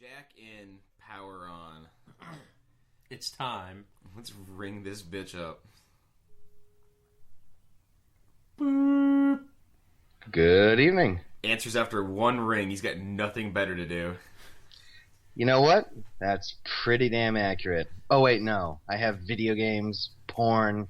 Jack in, power on. It's time. Let's ring this bitch up. Boop. Good evening. Answers after one ring. He's got nothing better to do. You know what? That's pretty damn accurate. Oh, wait, no. I have video games, porn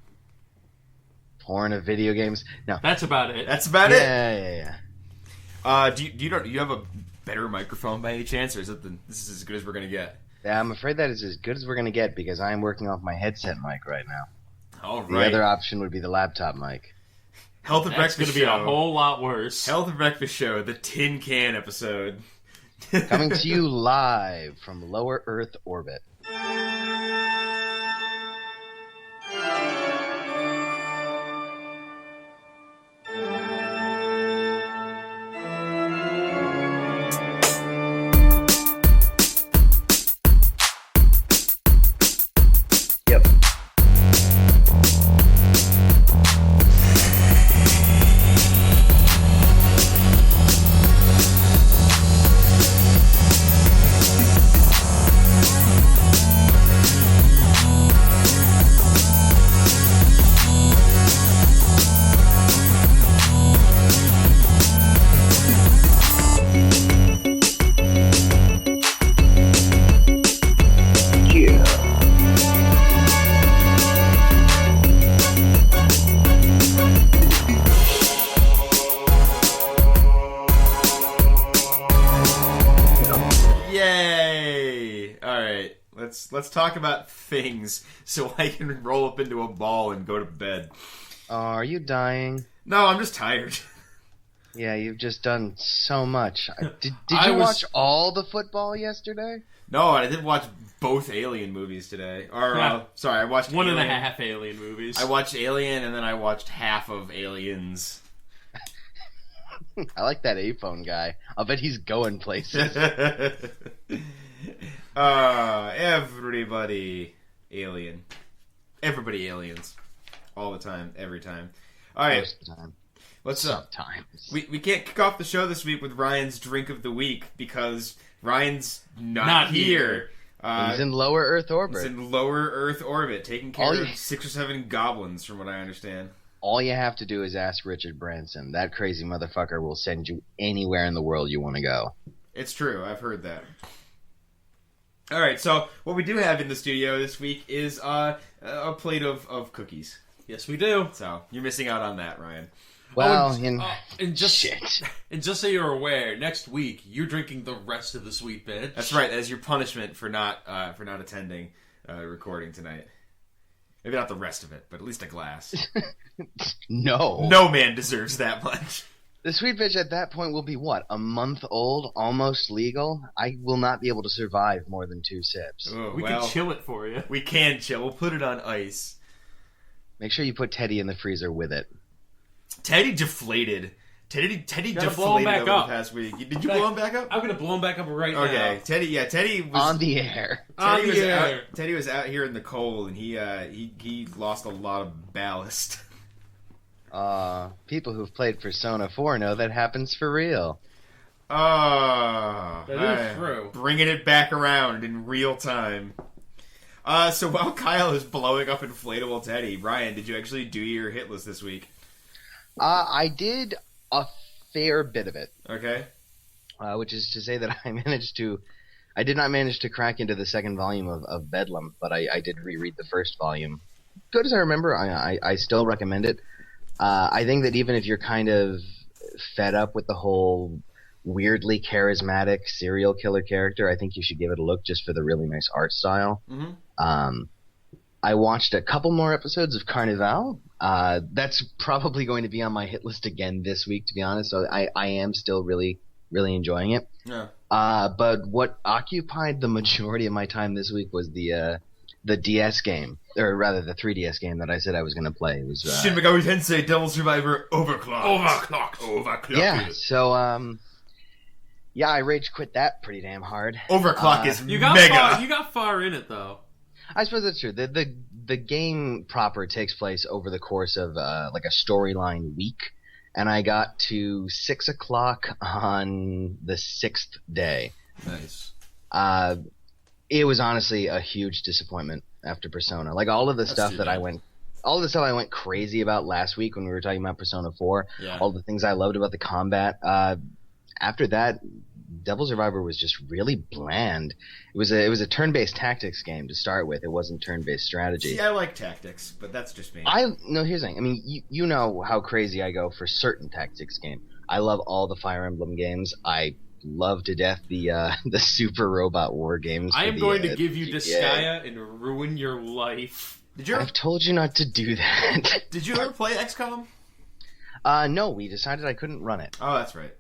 of video games. No. That's about it. That's about it? Yeah. Do you have a better microphone by any chance, or is it this is as good as we're going to get? Yeah, I'm afraid that is as good as we're going to get because I'm working off my headset mic right now. All right. The other option would be the laptop mic. Health and That's Breakfast going to Show. be a whole lot worse. Health and Breakfast Show, the tin can episode. Coming to you live from lower Earth orbit. Yep. Yay! All right, let's talk about things so I can roll up into a ball and go to bed. Are you dying? No, I'm just tired. Yeah, you've just done so much. Did I you was- watch all the football yesterday? No, I did watch both Alien movies today. Or sorry, I watched One and a Alien. half Alien movies. I watched Alien and then I watched half of Aliens. I like that A-phone guy. I'll bet he's going places. Everybody Alien. Everybody aliens. All the time, every time. All right, Most of the time. what's up? Sometimes. We can't kick off the show this week with Ryan's drink of the week because Ryan's not here. He's in lower Earth orbit. He's in lower Earth orbit, taking care All of you- 6 or 7 goblins, from what I understand. All you have to do is ask Richard Branson. That crazy motherfucker will send you anywhere in the world you want to go. It's true. I've heard that. All right, so what we do have in the studio this week is a plate of cookies. Yes, we do. So you're missing out on that, Ryan. Well, And just shit. and just so you're aware, next week you're drinking the rest of the sweet bitch. That's right. As your punishment for not attending recording tonight. Maybe not the rest of it, but at least a glass. No. No man deserves that much. The sweet bitch at that point will be what? A month old? Almost legal? I will not be able to survive more than 2 sips. Oh, We well, can chill it for you. We can chill. We'll put it on ice. Make sure you put Teddy in the freezer with it. Teddy deflated. Teddy Gotta blow him deflated back over up. the past week. Did you blow him back up? I'm gonna blow him back up right Okay, now. Teddy was On the air. Teddy was out here in the cold, and he lost a lot of ballast. People who've played Persona 4 know that happens for real. Oh, That is true. Bringing it back around in real time. So while Kyle is blowing up inflatable Teddy, Ryan, did you actually do your hit list this week? I did a fair bit of it. Okay. Which is to say that I did not manage to crack into the second volume of Bedlam, but I did reread the first volume. Good as I remember, I still recommend it. I think that even if you're kind of fed up with the whole weirdly charismatic serial killer character, I think you should give it a look just for the really nice art style. Mm-hmm. I watched a couple more episodes of Carnival. That's probably going to be on my hit list again this week, to be honest. So I am still really, really enjoying it. Yeah. But what occupied the majority of my time this week was the DS game, or rather the 3DS game that I said I was going to play. It was Shin Megami Tensei Devil Survivor Overclocked. yeah. So yeah, I rage quit that pretty damn hard. Overclock is You got mega. you got far in it though. I suppose that's true. The game proper takes place over the course of like a storyline week, and I got to 6 o'clock on the 6th day. Nice. It was honestly a huge disappointment after Persona. Like all of the stuff that I went crazy about last week when we were talking about Persona 4, all the things I loved about the combat. After that, Devil Survivor was just really bland. It was a turn-based tactics game to start with. It wasn't turn-based strategy. See, I like tactics, but that's just me. No, here's the thing. I mean, you know how crazy I go for certain tactics game. I love all the Fire Emblem games. I love to death the Super Robot War games. I am going to give you Disgaea and ruin your life. I've told you not to do that. Did you ever play XCOM? No, we decided I couldn't run it. Oh, that's right.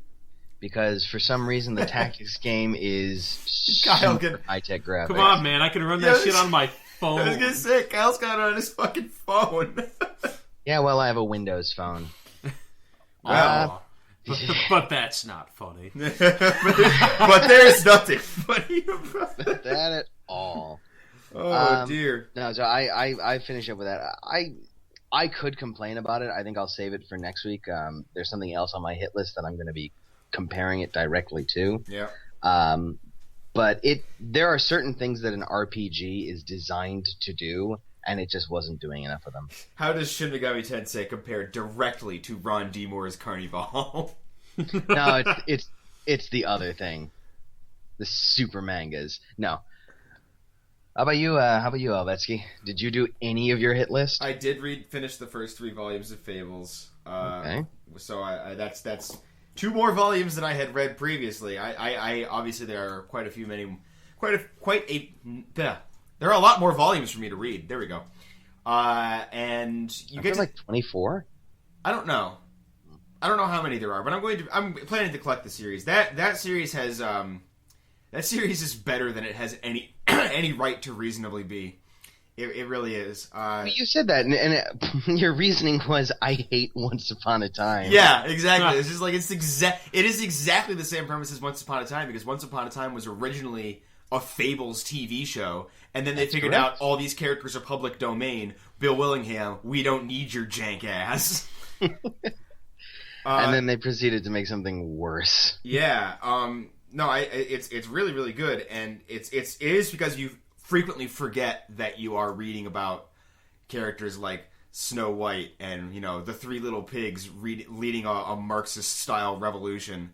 Because for some reason the tactics game is super high-tech graphics. Come on, man. I can run that shit on my phone. I was going to say, Kyle's got it on his fucking phone. Yeah, well, I have a Windows phone. Wow. But that's not funny. But there's nothing funny about that at all. Oh, dear. No, so I finish up with that. I could complain about it. I think I'll save it for next week. There's something else on my hit list that I'm going to be comparing it directly to. Yeah. But there are certain things that an RPG is designed to do, and it just wasn't doing enough of them. How does Shin Megami Tensei compare directly to Ron D. Moore's Carnival? No, it's the other thing. The super mangas. No. How about you, Alvetsky? Did you do any of your hit list? I did finish the first 3 volumes of Fables. Okay. So that's 2 more volumes than I had read previously. I obviously there are there are a lot more volumes for me to read. There we go. And you get like 24. I don't know how many there are, but I'm planning to collect the series. That series has that series is better than it has any any right to reasonably be. It really is. You said that, and your reasoning was, I hate Once Upon a Time. Yeah, exactly. It's just like it is exactly the same premise as Once Upon a Time, because Once Upon a Time was originally a Fables TV show, and then they figured out all these characters are public domain. Bill Willingham, we don't need your jank ass. And then they proceeded to make something worse. Yeah. No, it's really, really good, and it is because you frequently forget that you are reading about characters like Snow White and, the 3 Little Pigs leading a Marxist-style revolution.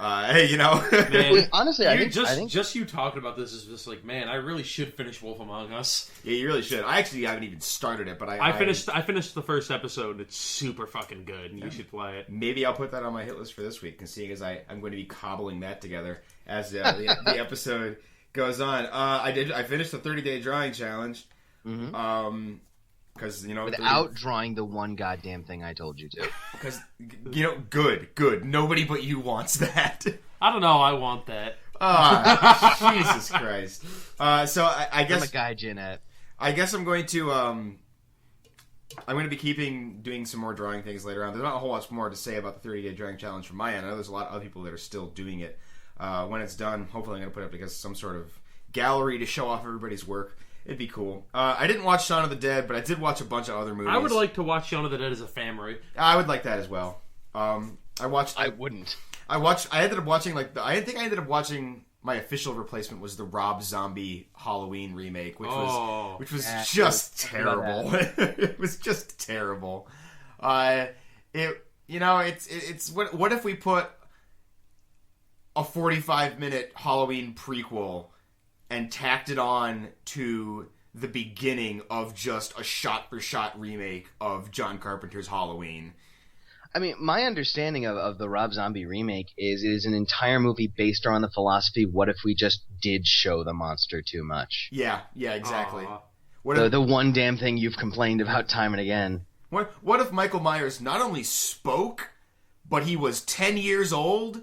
Man, honestly, I think just you talking about this is just like, man, I really should finish Wolf Among Us. Yeah, you really should. I actually haven't even started it, but I finished the first episode, and it's super fucking good, and you should play it. Maybe I'll put that on my hit list for this week, and seeing as I'm going to be cobbling that together as the episode goes on. I finished the 30-day drawing challenge. Mm-hmm. Because, without drawing the one goddamn thing I told you to. Because, good. Nobody but you wants that. I don't know, I want that. Jesus Christ. So I guess... I'm a guy, Jeanette. I guess I'm going to... I'm going to be doing some more drawing things later on. There's not a whole lot more to say about the 30-day drawing challenge from my end. I know there's a lot of other people that are still doing it. When it's done, hopefully I'm going to put it up because some sort of gallery to show off everybody's work. It'd be cool. I didn't watch Shaun of the Dead, but I did watch a bunch of other movies. I would like to watch Shaun of the Dead as a family. I would like that as well. I wouldn't. I ended up watching I think I ended up watching my official replacement was the Rob Zombie Halloween remake, which was just terrible. It was just terrible. It's what if we put a 45-minute Halloween prequel and tacked it on to the beginning of just a shot-for-shot remake of John Carpenter's Halloween. I mean, my understanding of the Rob Zombie remake is it is an entire movie based around the philosophy, what if we just did show the monster too much? Yeah, exactly. The one damn thing you've complained about time and again. What if Michael Myers not only spoke, but he was 10 years old?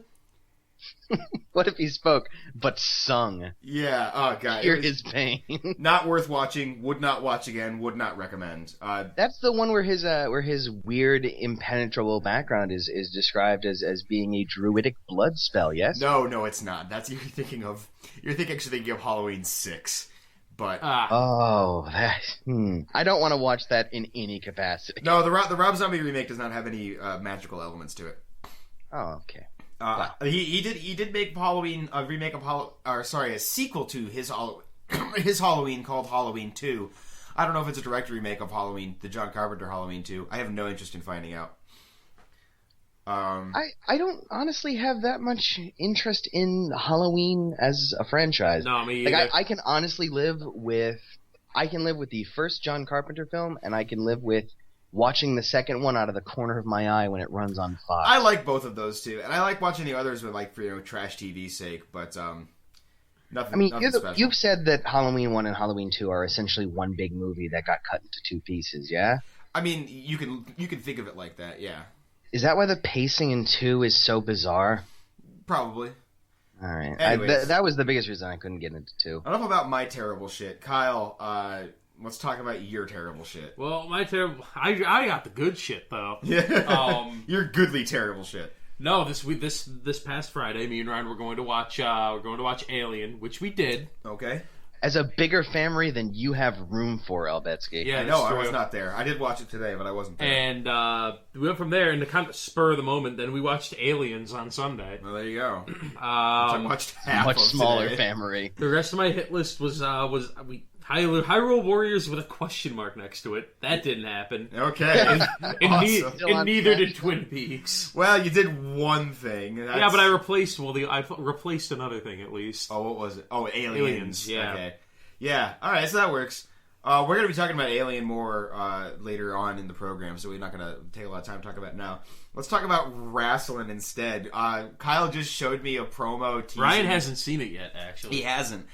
What if he spoke, but sung? Yeah, oh god. Hear his pain. Not worth watching, would not watch again, would not recommend. That's the one where his weird, impenetrable background is described as being a druidic blood spell, yes? No, it's not. That's you're thinking of Halloween 6. But I don't want to watch that in any capacity. No, the Rob Zombie remake does not have any magical elements to it. Oh, okay. He did make Halloween a remake of a sequel to his his Halloween called Halloween 2. I don't know if it's a direct remake of Halloween, the John Carpenter Halloween 2. I have no interest in finding out. I don't honestly have that much interest in Halloween as a franchise. No, me either. Like I can honestly live with the first John Carpenter film, and I can live with watching the second one out of the corner of my eye when it runs on Fox. I like both of those too, and I like watching the others with for trash TV's sake. But nothing. I mean, nothing special. you've said that Halloween 1 and Halloween 2 are essentially one big movie that got cut into two pieces. Yeah. I mean, you can think of it like that. Yeah. Is that why the pacing in 2 is so bizarre? Probably. All right. Anyways. That was the biggest reason I couldn't get into 2. Enough about my terrible shit. Kyle, let's talk about your terrible shit. Well, my terrible... I got the good shit, though. Yeah. Your goodly terrible shit. No, this past Friday, me and Ryan were going to watch Alien, which we did. Okay. As a bigger family than you have room for, Albetsky. Yeah, I know, I was not there. I did watch it today, but I wasn't there. And we went from there, and to kind of spur of the moment, then we watched Aliens on Sunday. Well, there you go. I watched half much of smaller today. family. The rest of my hit list was Hyrule Warriors with a question mark next to it. That didn't happen. Okay. And neither did Twin Peaks. Well, you did one thing. Yeah, but I replaced another thing at least. Oh, what was it? Oh, Aliens. Yeah. Okay. Yeah. All right. So that works. We're going to be talking about Alien more later on in the program, so we're not going to take a lot of time to talk about it now. Let's talk about wrestling instead. Kyle just showed me a promo teasing... Ryan hasn't seen it yet, actually. He hasn't.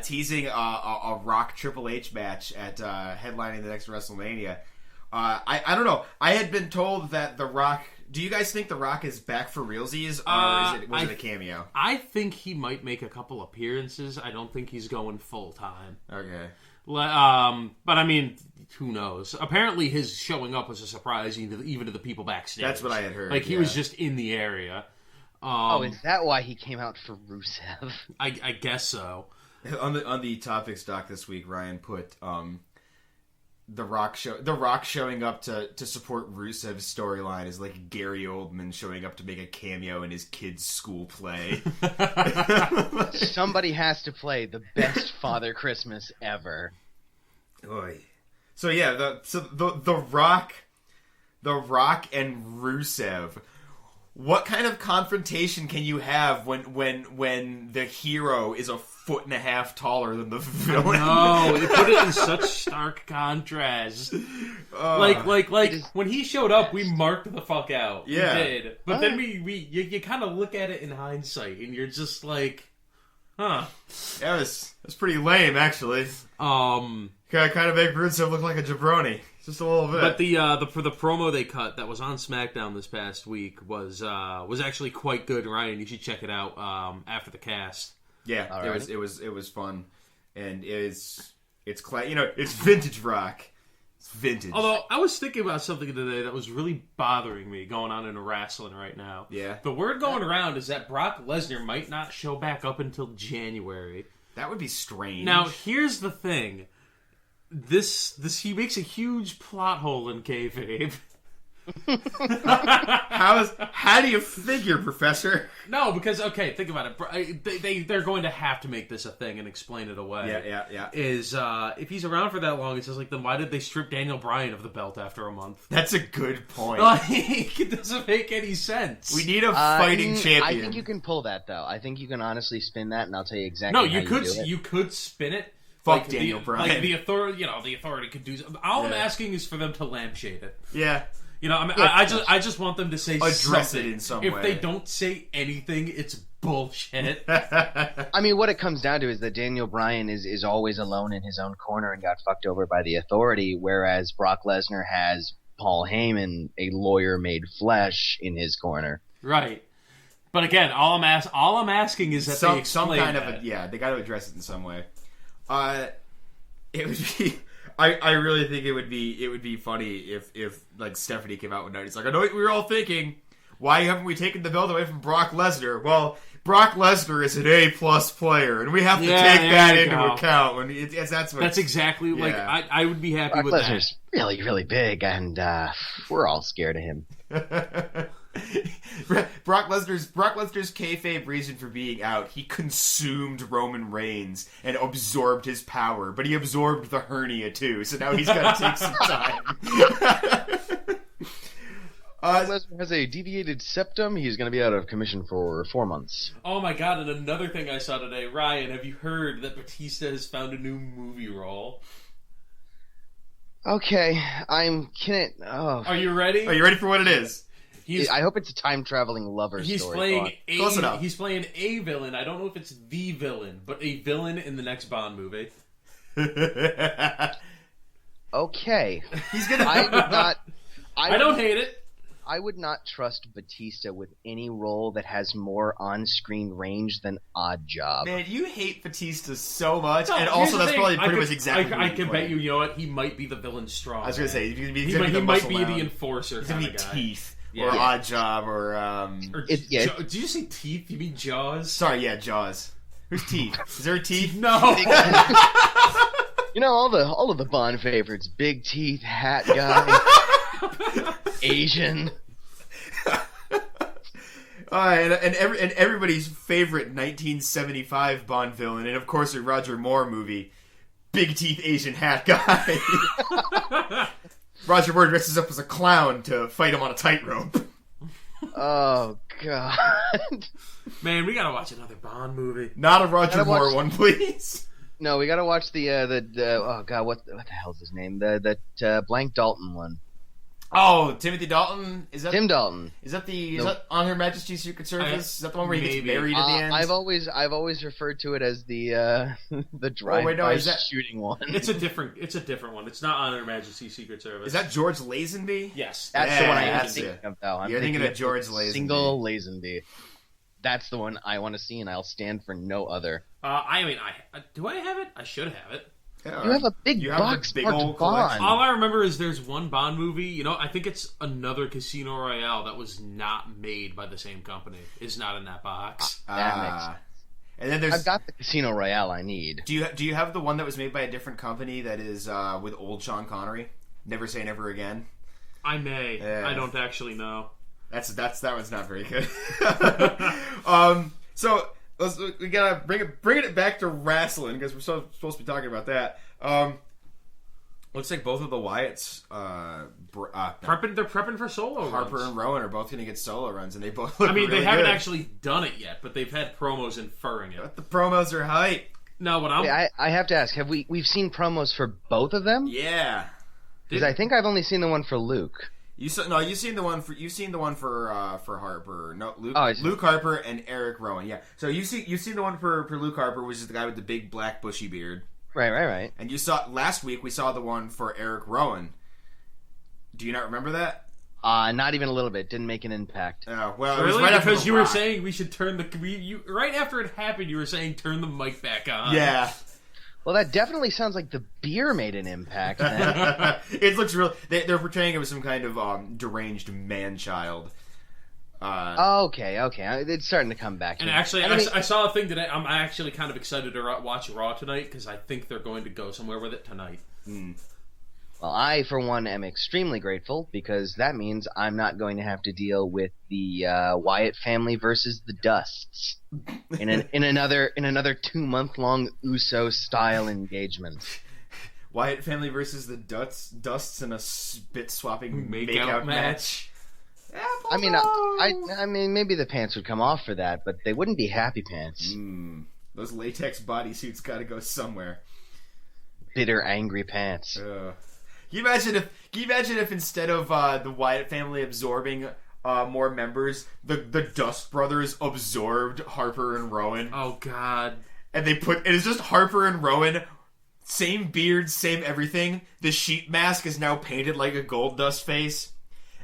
Teasing a Rock Triple H match at headlining the next WrestleMania. I don't know. I had been told that The Rock... Do you guys think The Rock is back for realsies, or was it a cameo? I think he might make a couple appearances. I don't think he's going full-time. Okay. But I mean, who knows? Apparently, his showing up was a surprise even to the people backstage. That's what I had heard. Like he was just in the area. Is that why he came out for Rusev? I guess so. On the topics doc this week, Ryan put The Rock showing up to support Rusev's storyline is like Gary Oldman showing up to make a cameo in his kid's school play. Somebody has to play the best Father Christmas ever. Oy. So yeah, the Rock and Rusev. What kind of confrontation can you have when the hero is a 1.5 taller than the villain? No, it put it in such stark contrast. When he showed up, we marked the fuck out. Yeah. We did. But then you kind of look at it in hindsight, and you're just like, huh. Yeah, that's pretty lame, actually. Kind of make Rusev look like a jabroni. Just a little bit. But for the promo they cut that was on SmackDown this past week was actually quite good. Ryan, you should check it out after the cast. Yeah, right. it was fun, and it's vintage Rock. It's vintage. Although I was thinking about something today that was really bothering me going on in wrestling right now. Yeah. The word going around is that Brock Lesnar might not show back up until January. That would be strange. Now here's the thing. This he makes a huge plot hole in kayfabe. How do you figure, Professor? No, because think about it. They're going to have to make this a thing and explain it away. Yeah. Is if he's around for that long, it's just like, then why did they strip Daniel Bryan of the belt after a month? That's a good point. Like, it doesn't make any sense. We need a fighting champion. I think you can pull that though. I think you can honestly spin that, and I'll tell you exactly. No, how you could spin it. Fuck Daniel Bryan. Like the authority, the authority could do. All I'm asking is for them to lampshade it. Yeah. I just want them to say address something. it in some way. If they don't say anything, it's bullshit. I mean, what it comes down to is that Daniel Bryan is always alone in his own corner and got fucked over by the authority, whereas Brock Lesnar has Paul Heyman, a lawyer made flesh, in his corner. Right. But again, all I'm asking is that they explain some kind that. of they got to address it in some way. It would be. I really think it would be funny if like Stephanie came out one night. It's like, I know what we were all thinking. Why haven't we taken the belt away from Brock Lesnar? Well, Brock Lesnar is an A+ player, and we have to take that into account. That's exactly like I would be happy Brock with Lesnar's really, really big, and we're all scared of him. Brock Lesnar's kayfabe reason for being out, he consumed Roman Reigns and absorbed his power, but he absorbed the hernia too, so now he's got to take some time. Lesnar has a deviated septum. He's going to be out of commission for 4 months. Oh my god, and another thing I saw today, Ryan, have you heard that Batista has found a new movie role? Okay, I'm kidding. Oh. Are you ready? Are you ready for what it is? I hope it's a time-traveling lover He's story. He's playing a villain. I don't know if it's the villain, but a villain in the next Bond movie. Okay. He's gonna. I don't hate it. I would not trust Batista with any role that has more on-screen range than Oddjob. Man, you hate Batista so much, No, and here's also the that's thing. probably pretty much exactly. I can bet you know what? He might be the villain strong. I was gonna say he the might be the enforcer. He's gonna kind be of guy. Teeth Yeah. or Oddjob or Did you say Teeth? You mean Jaws? Sorry, yeah, Jaws. Who's Teeth? Is there a Teeth? No. You know all of the Bond favorites: big teeth, hat guy, Asian. And everybody's favorite 1975 Bond villain, and of course a Roger Moore movie, big teeth Asian hat guy. Roger Moore dresses up as a clown to fight him on a tightrope. Oh God! Man, we gotta watch another Bond movie. Not a Roger Moore one, please. No, we gotta watch the oh God, what the hell's his name? The Blank Dalton one. Oh, Timothy Dalton? Is that Tim Dalton? Is that On Her Majesty's Secret Service? Is that the one where he gets married at the end? I've always referred to it as the drive-by shooting one. It's a different one. It's not On Her Majesty's Secret Service. Is that George Lazenby? Yes, that's the one I'm thinking of. Though You're thinking of George Lazenby. Single Lazenby. That's the one I want to see, and I'll stand for no other. I mean, do I have it? I should have it. You have a big box big marked old Bond. collection. All I remember is there's one Bond movie. You know, I think it's another Casino Royale that was not made by the same company. Is not in that box. That makes sense. And then there's. I've got the Casino Royale I need. Do you have the one that was made by a different company that is with old Sean Connery? Never Say Never Again. I may. Yeah. I don't actually know. That one's not very good. So we gotta bring it back to wrestling because we're supposed to be talking about that. Looks like both of the Wyatts They're prepping for solo Harper runs. and Rowan are both going to get solo runs, and they both look really they haven't good. actually done it yet, but they've had promos inferring it. But the promos are hype. No, what I'm... I have to ask, we've seen promos for both of them? Yeah. Because I think I've only seen the one for Luke. You've seen the one for Harper. No, Luke. Oh, Luke Harper and Eric Rowan. Yeah. So you've seen the one for Luke Harper, which is the guy with the big black bushy beard. Right. And you saw last week. We saw the one for Eric Rowan. Do you not remember that? Not even a little bit. Didn't make an impact. Oh, well, really? it was right after because the you were Rock. saying we should turn right after it happened. You were saying turn the mic back on. Yeah. Well, that definitely sounds like the beer made an impact. Then. It looks real. They're portraying him as some kind of deranged man-child. Okay. It's starting to come back. And actually, I saw a thing today. I'm actually kind of excited to watch Raw tonight because I think they're going to go somewhere with it tonight. Well, I, for one, am extremely grateful because that means I'm not going to have to deal with the Wyatt family versus the Dusts in another 2-month-long USO-style engagement. Wyatt family versus the Dusts in a spit-swapping Make-out makeout match. I mean, maybe the pants would come off for that, but they wouldn't be happy pants. Those latex bodysuits got to go somewhere. Bitter, angry pants. Can you imagine if instead of the Wyatt family absorbing more members, the Dust brothers absorbed Harper and Rowan? Oh God! And it is just Harper and Rowan, same beard, same everything. The sheet mask is now painted like a Gold Dust face,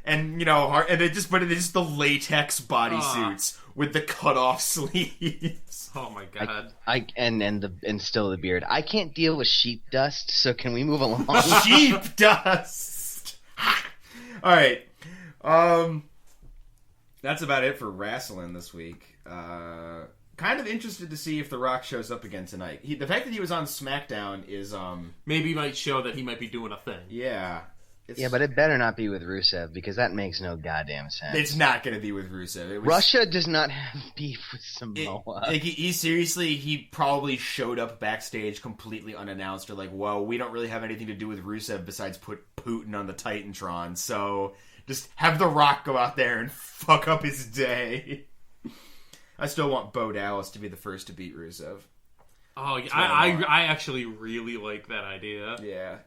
and it's just the latex bodysuits with the cut off sleeves. Oh my God! And still the beard. I can't deal with sheep dust, so can we move along? Sheep dust. All right. That's about it for wrestling this week. Kind of interested to see if The Rock shows up again tonight. The fact that he was on SmackDown is maybe might show that he might be doing a thing. Yeah. Yeah, but it better not be with Rusev, because that makes no goddamn sense. It's not going to be with Rusev. Russia does not have beef with Samoa. He seriously, he probably showed up backstage completely unannounced, or like, well, we don't really have anything to do with Rusev besides put Putin on the Titantron, so just have The Rock go out there and fuck up his day. I still want Bo Dallas to be the first to beat Rusev. Oh, I actually really like that idea. Yeah.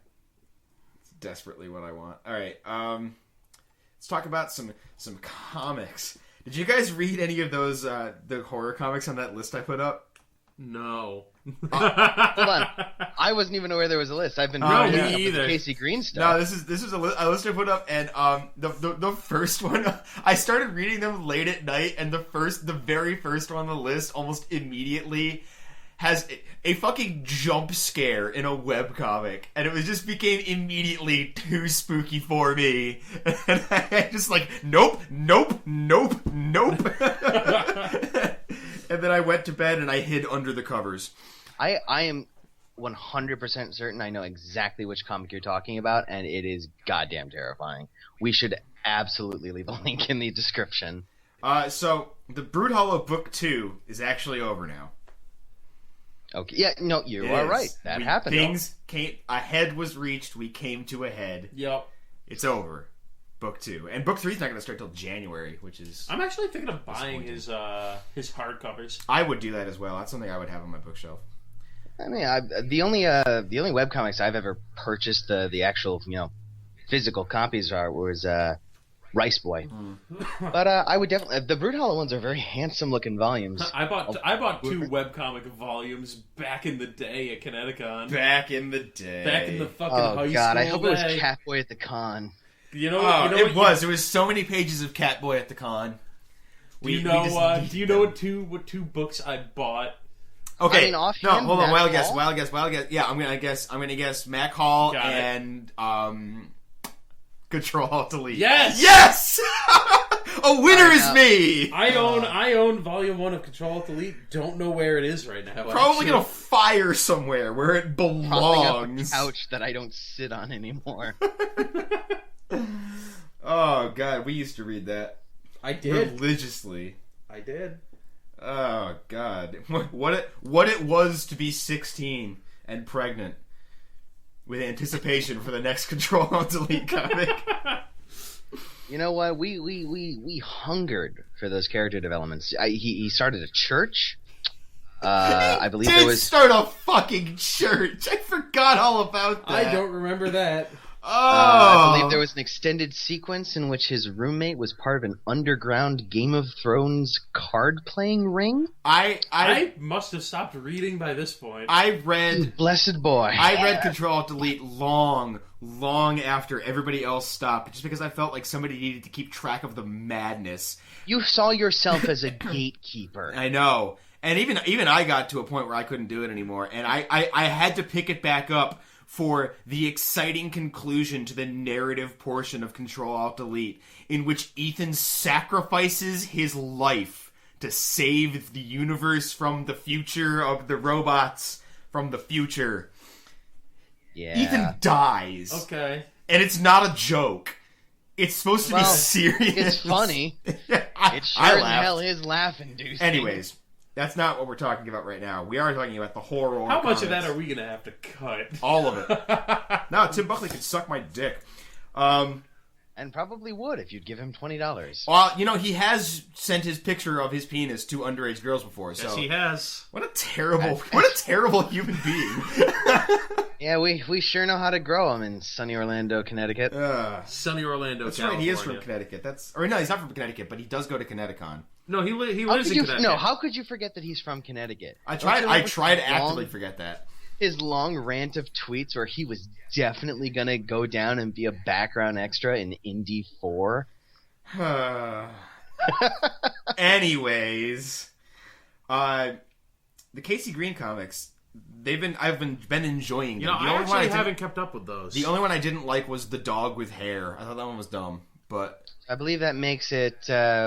Desperately what I want. All right, let's talk about some comics. Did you guys read any of those the horror comics on that list I put up? No. Hold on, I wasn't even aware there was a list. I've been reading me either. The Casey Green stuff. No, this is a list I put up, and the first one I started reading them late at night, and the very first one on the list almost immediately has a fucking jump scare in a webcomic, and it just became immediately too spooky for me. And I just like, nope. And then I went to bed and I hid under the covers. I am 100% certain I know exactly which comic you're talking about, and it is goddamn terrifying. We should absolutely leave a link in the description. So, the Brood Hollow Book 2 is actually over now. Okay. Yeah, no, you are right. That happened. Things came. A head was reached. We came to a head. Yep. It's over. Book 2. And Book 3 is not going to start till January, which is... I'm actually thinking of buying his hardcovers. I would do that as well. That's something I would have on my bookshelf. I mean, the only webcomics I've ever purchased the actual physical copies was Rice Boy. But I would definitely... The Brood Hollow ones are very handsome-looking volumes. I bought 2 webcomic volumes back in the day at Kineticon. Back in the day. Back in the fucking high school. Oh, God, I hope day. It was Catboy at the con. It was. There was so many pages of Catboy at the con. Do you know what two books I bought? Okay. I mean, hold on. Wild guess. Yeah, I'm gonna guess Mac Hall and Control Alt Delete. Yes! A winner is me! I own Volume 1 of Control Alt Delete. Don't know where it is right now. Probably in a fire somewhere where it belongs. Propping up a couch that I don't sit on anymore. Oh, God. We used to read that. I did. Religiously. I did. Oh, God. What it was to be 16 and pregnant with anticipation for the next Control Alt Delete comic. You know what? We hungered for those character developments. He started a church. I believe there was start a fucking church. I forgot all about that. I don't remember that. I believe there was an extended sequence in which his roommate was part of an underground Game of Thrones card-playing ring. I must have stopped reading by this point. I read... Blessed boy. I read Control Alt Delete long after everybody else stopped, just because I felt like somebody needed to keep track of the madness. You saw yourself as a gatekeeper. I know. And even I got to a point where I couldn't do it anymore, and I had to pick it back up for the exciting conclusion to the narrative portion of Control Alt Delete, in which Ethan sacrifices his life to save the universe from the future of the robots from the future. Yeah. Ethan dies. Okay. And it's not a joke. It's supposed to be serious. It's funny. It sure as hell is laugh-inducing. Anyways, that's not what we're talking about right now. We are talking about the horror. How much of that are we going to have to cut? All of it. No, Tim Buckley could suck my dick. And probably would if you'd give him $20. Well, he has sent his picture of his penis to underage girls before. So yes, he has. What a terrible human being. Yeah, we sure know how to grow them in sunny Orlando, Connecticut. Sunny Orlando, that's California. Right, he is from Connecticut. No, he's not from Connecticut, but he does go to Connecticut. No, he lives in Connecticut. No, how could you forget that he's from Connecticut? I try to actively forget that. His long rant of tweets where he was definitely going to go down and be a background extra in Indy 4. Anyways, the Casey Green comics, I've been enjoying them. I actually haven't kept up with those. The only one I didn't like was the dog with hair. I thought that one was dumb, but I believe that makes it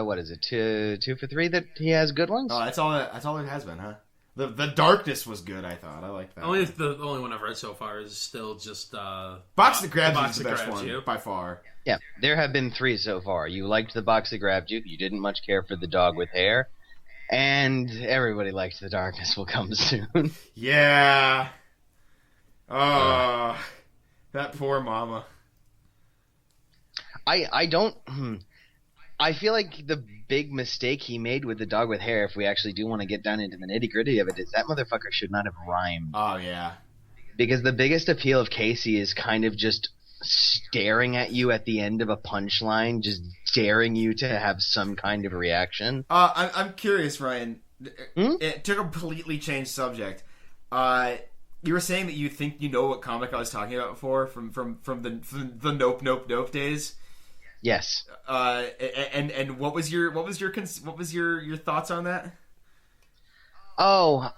what is it, 2 for 3 that he has good ones? Oh, that's all it has been, huh? The darkness was good. I thought I liked that. The only one I've read so far is still just Box That Grabs You is the best one you. by far. Yeah, there have been 3 so far. You liked the Box That Grabbed You. You didn't much care for the dog with hair, and everybody liked The Darkness Will Come Soon. Yeah. Oh, that poor mama. I don't. I feel like the big mistake he made with the dog with hair, if we actually do want to get down into the nitty gritty of it, is that motherfucker should not have rhymed. Oh, yeah. Because the biggest appeal of Casey is kind of just staring at you at the end of a punchline, just daring you to have some kind of reaction. I'm curious, Ryan. To completely change subject. You were saying that you think you know what comic I was talking about before from the Nope Nope Nope days. Yes. And what was your thoughts on that? Oh,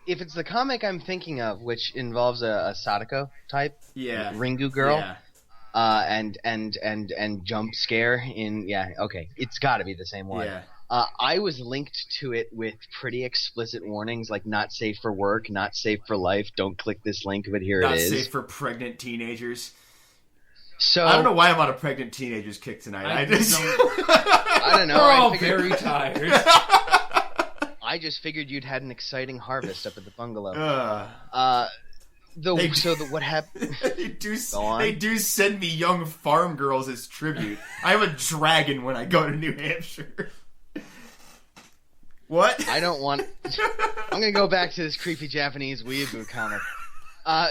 if it's the comic I'm thinking of, which involves a Sadako type, Ringu girl, and jump scare okay, it's got to be the same one. Yeah. I was linked to it with pretty explicit warnings like not safe for work, not safe for life, don't click this link, but here it is. Not safe for pregnant teenagers. So I don't know why I'm on a pregnant teenagers kick tonight. I don't know. We're all very tired. I just figured you'd had an exciting harvest up at the bungalow. What happened? They do send me young farm girls as tribute. I'm a dragon when I go to New Hampshire. What? I don't want. I'm gonna go back to this creepy Japanese weeaboo comic.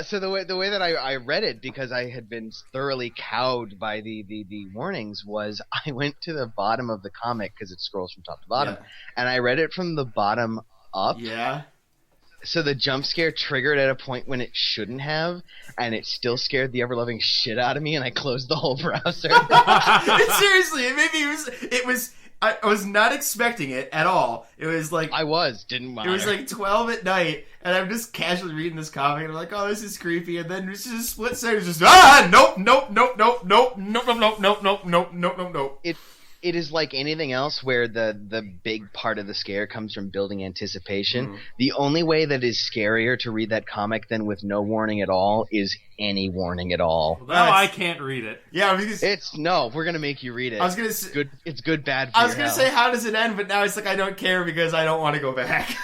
So the way that I read it, because I had been thoroughly cowed by the warnings, was I went to the bottom of the comic because it scrolls from top to bottom, and I read it from the bottom up. Yeah. So the jump scare triggered at a point when it shouldn't have, and it still scared the ever-loving shit out of me, and I closed the whole browser. Seriously, it was. I was not expecting it at all. It was like didn't matter. It was like 12 at night, and I'm just casually reading this comic, and I'm like, oh, this is creepy. And then it's just a split second, it's just nope. It is like anything else where the big part of the scare comes from building anticipation. Mm. The only way that is scarier to read that comic than with no warning at all is any warning at all. Well, now I can't read it. Yeah, because we're gonna make you read it. I was gonna say, it's good, bad. For I was gonna say, how does it end? But now it's like I don't care because I don't want to go back.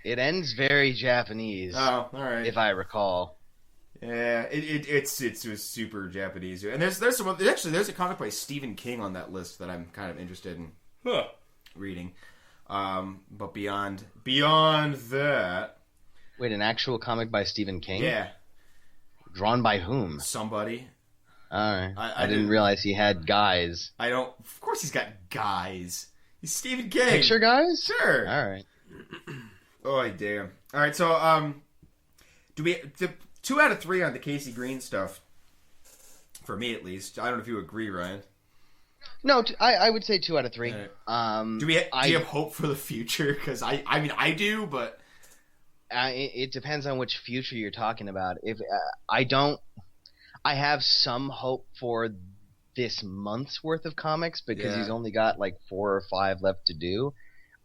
It ends very Japanese. Oh, all right. If I recall. Yeah, it's super Japanese, and there's a comic by Stephen King on that list that I'm kind of interested in reading, but beyond that, wait, an actual comic by Stephen King? Yeah, drawn by whom? Somebody. All right, I didn't realize he had guys. I don't. Of course, he's got guys. He's Stephen King. Picture guys? Sure. All right. Oh damn! All right, so do we? 2 out of 3 on the Casey Green stuff. For me, at least. I don't know if you agree, Ryan. No, I would say 2 out of 3. Right. Do you have hope for the future? Because I do, but it depends on which future you're talking about. If I have some hope for this month's worth of comics because he's only got like 4 or 5 left to do.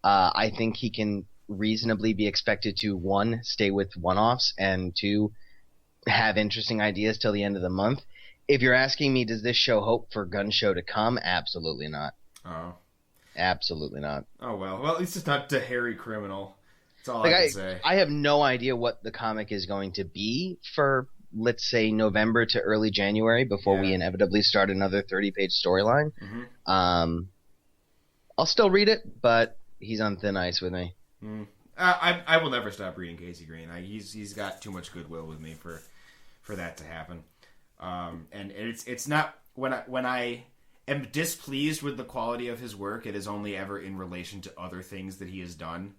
I think he can reasonably be expected to 1, stay with one-offs, and 2, have interesting ideas till the end of the month. If you're asking me, does this show hope for Gun Show to come? Absolutely not. Oh. Absolutely not. Oh, well, at least it's not The Hairy Criminal. That's all I can say. I have no idea what the comic is going to be for, let's say, November to early January before we inevitably start another 30-page storyline. Mm-hmm. I'll still read it, but he's on thin ice with me. Mm. I will never stop reading Casey Green. He's got too much goodwill with me for that to happen. And it's not when I am displeased with the quality of his work, it is only ever in relation to other things that he has done,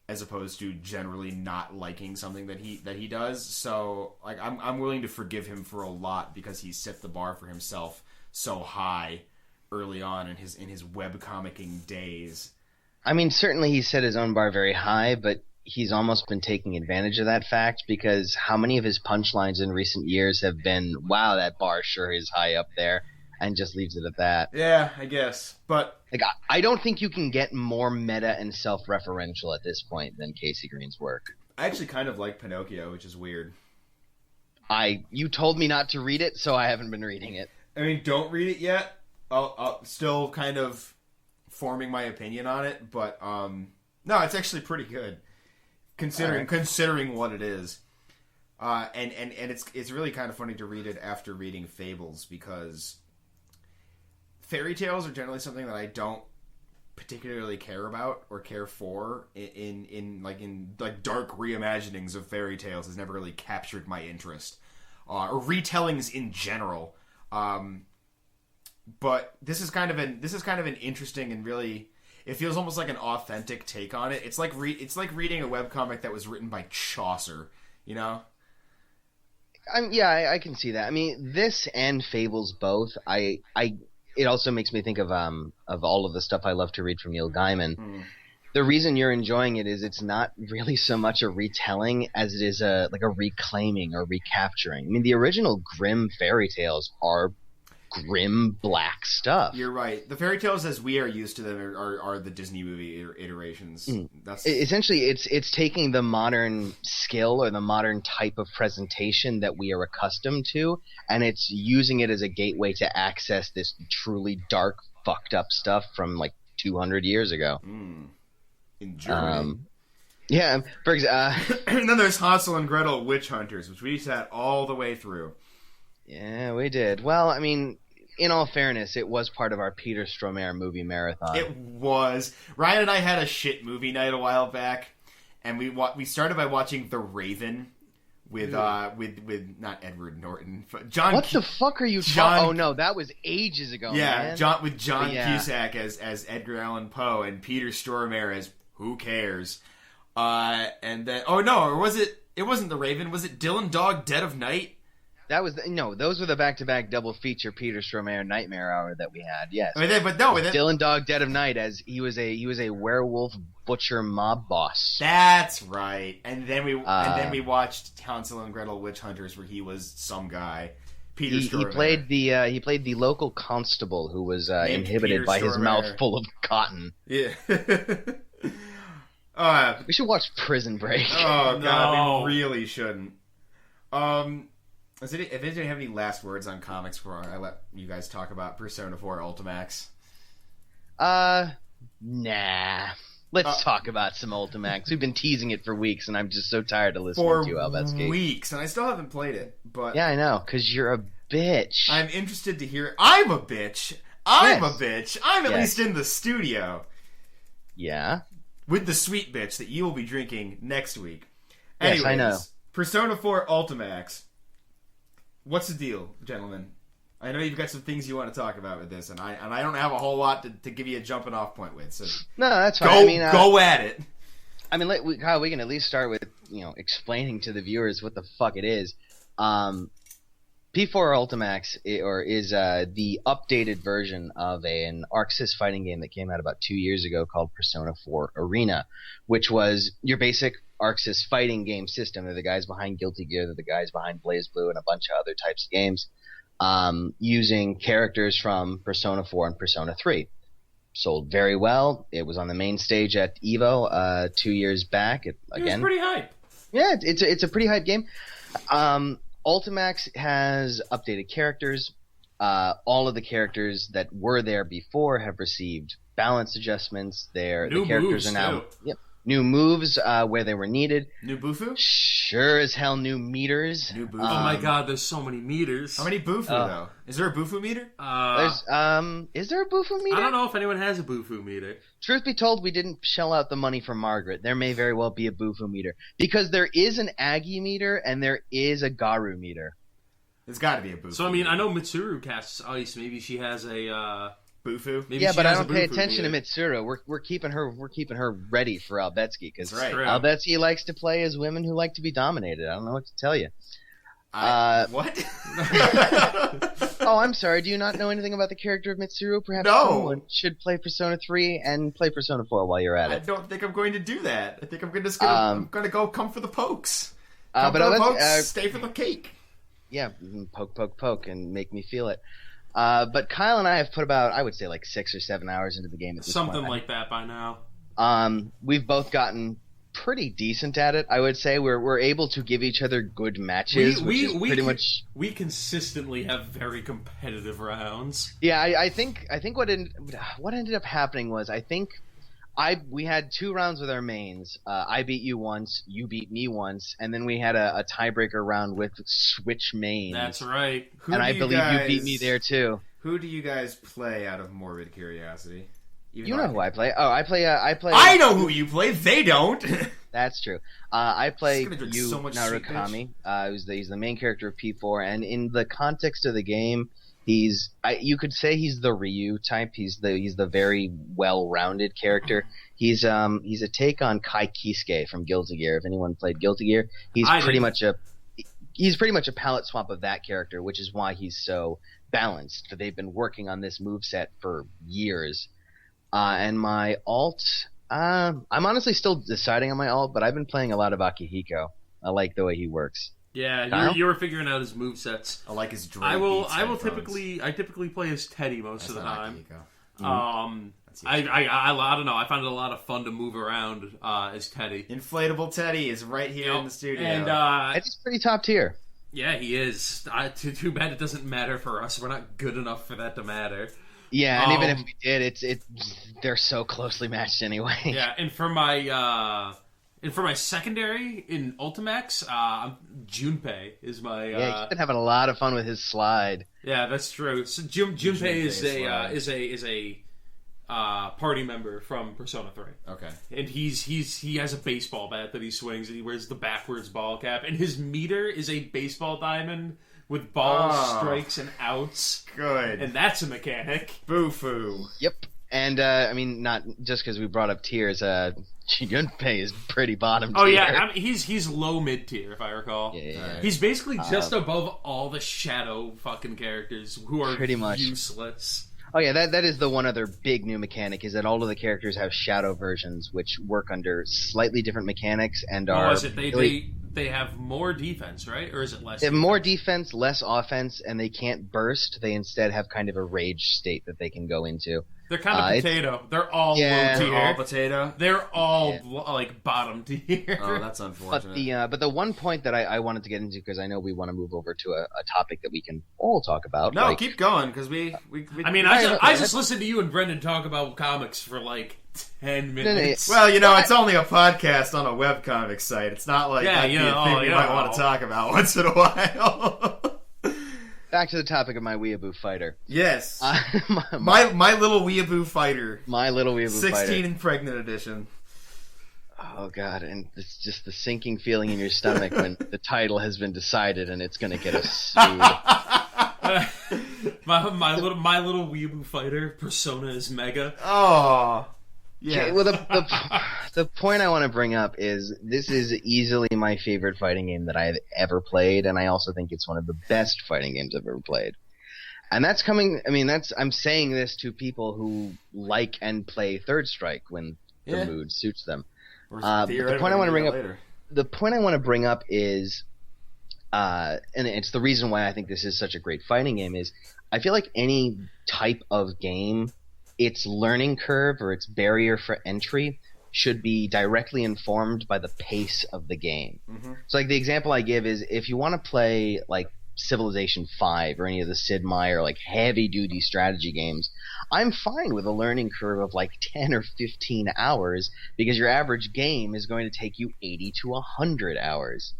as opposed to generally not liking something that he does. So like I'm willing to forgive him for a lot because he set the bar for himself so high early on in his webcomicking days. I mean, certainly he set his own bar very high, but he's almost been taking advantage of that fact because how many of his punchlines in recent years have been, wow, that bar sure is high up there. and just leaves it at that. Yeah, I guess. But like, I don't think you can get more meta and self-referential at this point than Casey Green's work. I actually kind of like Pinocchio, which is weird. You told me not to read it, so I haven't been reading it. I mean, don't read it yet. I'll still kind of forming my opinion on it, but no, it's actually pretty good considering what it is. And it's really kind of funny to read it after reading Fables, because fairy tales are generally something that I don't particularly care about or care for in dark reimaginings of fairy tales has never really captured my interest, or retellings in general. But this is kind of an interesting and really, it feels almost like an authentic take on it. It's like reading a webcomic that was written by Chaucer, you know? I can see that. I mean, this and Fables both. It also makes me think of all of the stuff I love to read from Neil Gaiman. The reason you're enjoying it is it's not really so much a retelling as it is a reclaiming or recapturing. I mean, the original Grimm fairy tales are grim black stuff. You're right. The fairy tales as we are used to them are the Disney movie iterations. That's essentially it's taking the modern skill or the modern type of presentation that we are accustomed to, and it's using it as a gateway to access this truly dark, fucked up stuff from like 200 years ago. In Germany. Yeah, for example. And then there's Hansel and Gretel Witch Hunters, which we sat all the way through. Yeah, we did. Well, I mean, in all fairness, it was part of our Peter Stormare movie marathon. It was. Ryan and I had a shit movie night a while back, and we started by watching The Raven with not Edward Norton, but John. What the fuck are you talking? Oh no, that was ages ago. Yeah, man. John Cusack as Edgar Allan Poe and Peter Stormare as Who Cares, and then or was it? It wasn't The Raven. Was it Dylan Dog Dead of Night? That was those were the back-to-back double feature Peter Stormare Nightmare Hour that we had. Yes, Dylan Dog Dead of Night, as he was a werewolf butcher mob boss. That's right. And then we watched Hansel and Gretel Witch Hunters, where he was some guy. Peter Stormare. He played the local constable who was inhibited by his mouth full of cotton. Yeah. We should watch Prison Break. Oh god, we really shouldn't. If anyone have any last words on comics before I let you guys talk about Persona 4 Ultimax? Nah. Let's talk about some Ultimax. We've been teasing it for weeks, and I'm just so tired of listening to you, Albetsky. For weeks, and I still haven't played it. But yeah, I know, because you're a bitch. I'm interested to hear it. I'm a bitch. I'm at least in the studio. Yeah. With the sweet bitch that you will be drinking next week. Anyways, I know. Persona 4 Ultimax. What's the deal, gentlemen? I know you've got some things you want to talk about with this, and I don't have a whole lot to give you a jumping off point with. So no, that's fine. Go at it. I mean, Kyle, we can at least start with explaining to the viewers what the fuck it is. P4 Ultimax is the updated version of an ArcSys fighting game that came out about 2 years ago called Persona 4 Arena, which was your basic ArcSys fighting game system. They're the guys behind Guilty Gear, they're the guys behind BlazBlue, and a bunch of other types of games, using characters from Persona 4 and Persona 3. Sold very well. It was on the main stage at EVO 2 years back. It was pretty hype. Yeah, it's a pretty hype game. Ultimax has updated characters. All of the characters that were there before have received balance adjustments. The characters are now new moves where they were needed. New Bufu? Sure as hell new meters. New Bufu. Oh my god, there's so many meters. How many Bufu though? Is there a Bufu meter? Is there a Bufu meter? I don't know if anyone has a Bufu meter. Truth be told, we didn't shell out the money for Margaret. There may very well be a Bufu meter. Because there is an Aggie meter and there is a Garu meter. There's got to be a Bufu. So, I mean, I know Mitsuru casts ice. Maybe she has a Bufu. Maybe yeah, she but has I don't a pay Bufu attention meter. to Mitsuru. We're keeping her ready for Albetsky because right. Albetsky likes to play as women who like to be dominated. I don't know what to tell you. What? Oh, I'm sorry. Do you not know anything about the character of Mitsuru? Perhaps No. someone should play Persona 3 and play Persona 4 while you're at I it. don't think I'm going to do that. I think I'm just gonna I'm gonna go come for the pokes. Come but for the let's, pokes, stay for the cake. Yeah, poke, poke, poke, and make me feel it. But Kyle and I have put about, I would say, like 6 or 7 hours into the game at this point. Something like that by now. We've both gotten pretty decent at it. I would say we're able to give each other good matches. We consistently have very competitive rounds. Yeah, I think what ended up happening was we had 2 rounds with our mains. I beat you once, you beat me once, and then we had a tiebreaker round with switch mains. That's right. I believe you beat me there too. Who do you guys play out of morbid curiosity? You know who I play. Oh, I play. I know who you play. They don't. That's true. I play Narukami. He's the main character of P4, and in the context of the game, you could say he's the Ryu type. He's the very well-rounded character. He's a take on Kai Kisuke from Guilty Gear. If anyone played Guilty Gear, he's pretty much a palette swap of that character, which is why he's so balanced. They've been working on this moveset for years. And my alt, I'm honestly still deciding on my alt, but I've been playing a lot of Akihiko. I like the way he works. Yeah, you were figuring out his movesets. I like his Dre I typically play as Teddy most of the time. I don't know. I find it a lot of fun to move around as Teddy. Inflatable Teddy is right here in the studio. And Teddy's pretty top tier. Yeah, he is. Too bad it doesn't matter for us. We're not good enough for that to matter. Yeah, and even if we did, they're so closely matched anyway. Yeah, and for my secondary in Ultimax, Junpei is my. Yeah, he's been having a lot of fun with his slide. Yeah, that's true. So Junpei is a party member from Persona 3. Okay, and he has a baseball bat that he swings, and he wears the backwards ball cap, and his meter is a baseball diamond with balls, strikes, and outs. Good. And that's a mechanic. Boo-foo. Yep. And, not just because we brought up tiers, Junpei is pretty bottom tier. Oh, yeah. He's low mid-tier, if I recall. Yeah. He's basically just above all the shadow fucking characters who are pretty much useless. Oh, yeah, that is the one other big new mechanic, is that all of the characters have shadow versions, which work under slightly different mechanics and are... is it? They have more defense, right? Or is it less? They have more defense, less offense, and they can't burst. They instead have kind of a rage state that they can go into. They're kind of potato. They're all low tier. They're all potato. They're all like bottom tier. Oh, that's unfortunate. But the one point that I wanted to get into, because I know we want to move over to a topic that we can all talk about. No, keep going, because we I just listened to you and Brendan talk about comics for like 10 minutes. Well, it's only a podcast on a webcomic site. It's not like that'd be a thing we might want to talk about once in a while. Back to the topic of my weeaboo fighter. Yes. my little weeaboo fighter. My little weeaboo 16 fighter. 16 and pregnant edition. Oh, God. And it's just the sinking feeling in your stomach when the title has been decided and it's going to get us sued. my little weeaboo fighter, Persona is mega. Oh. Yeah. Okay, well, the point I want to bring up is this is easily my favorite fighting game that I've ever played, and I also think it's one of the best fighting games I've ever played. And I'm saying this to people who like and play Third Strike when the mood suits them. The point I want to bring up is, and it's the reason why I think this is such a great fighting game, is I feel like any type of game, its learning curve or its barrier for entry should be directly informed by the pace of the game. Mm-hmm. So, like, the example I give is if you want to play, like, Civilization 5 or any of the Sid Meier, like, heavy-duty strategy games, I'm fine with a learning curve of, like, 10 or 15 hours because your average game is going to take you 80 to 100 hours.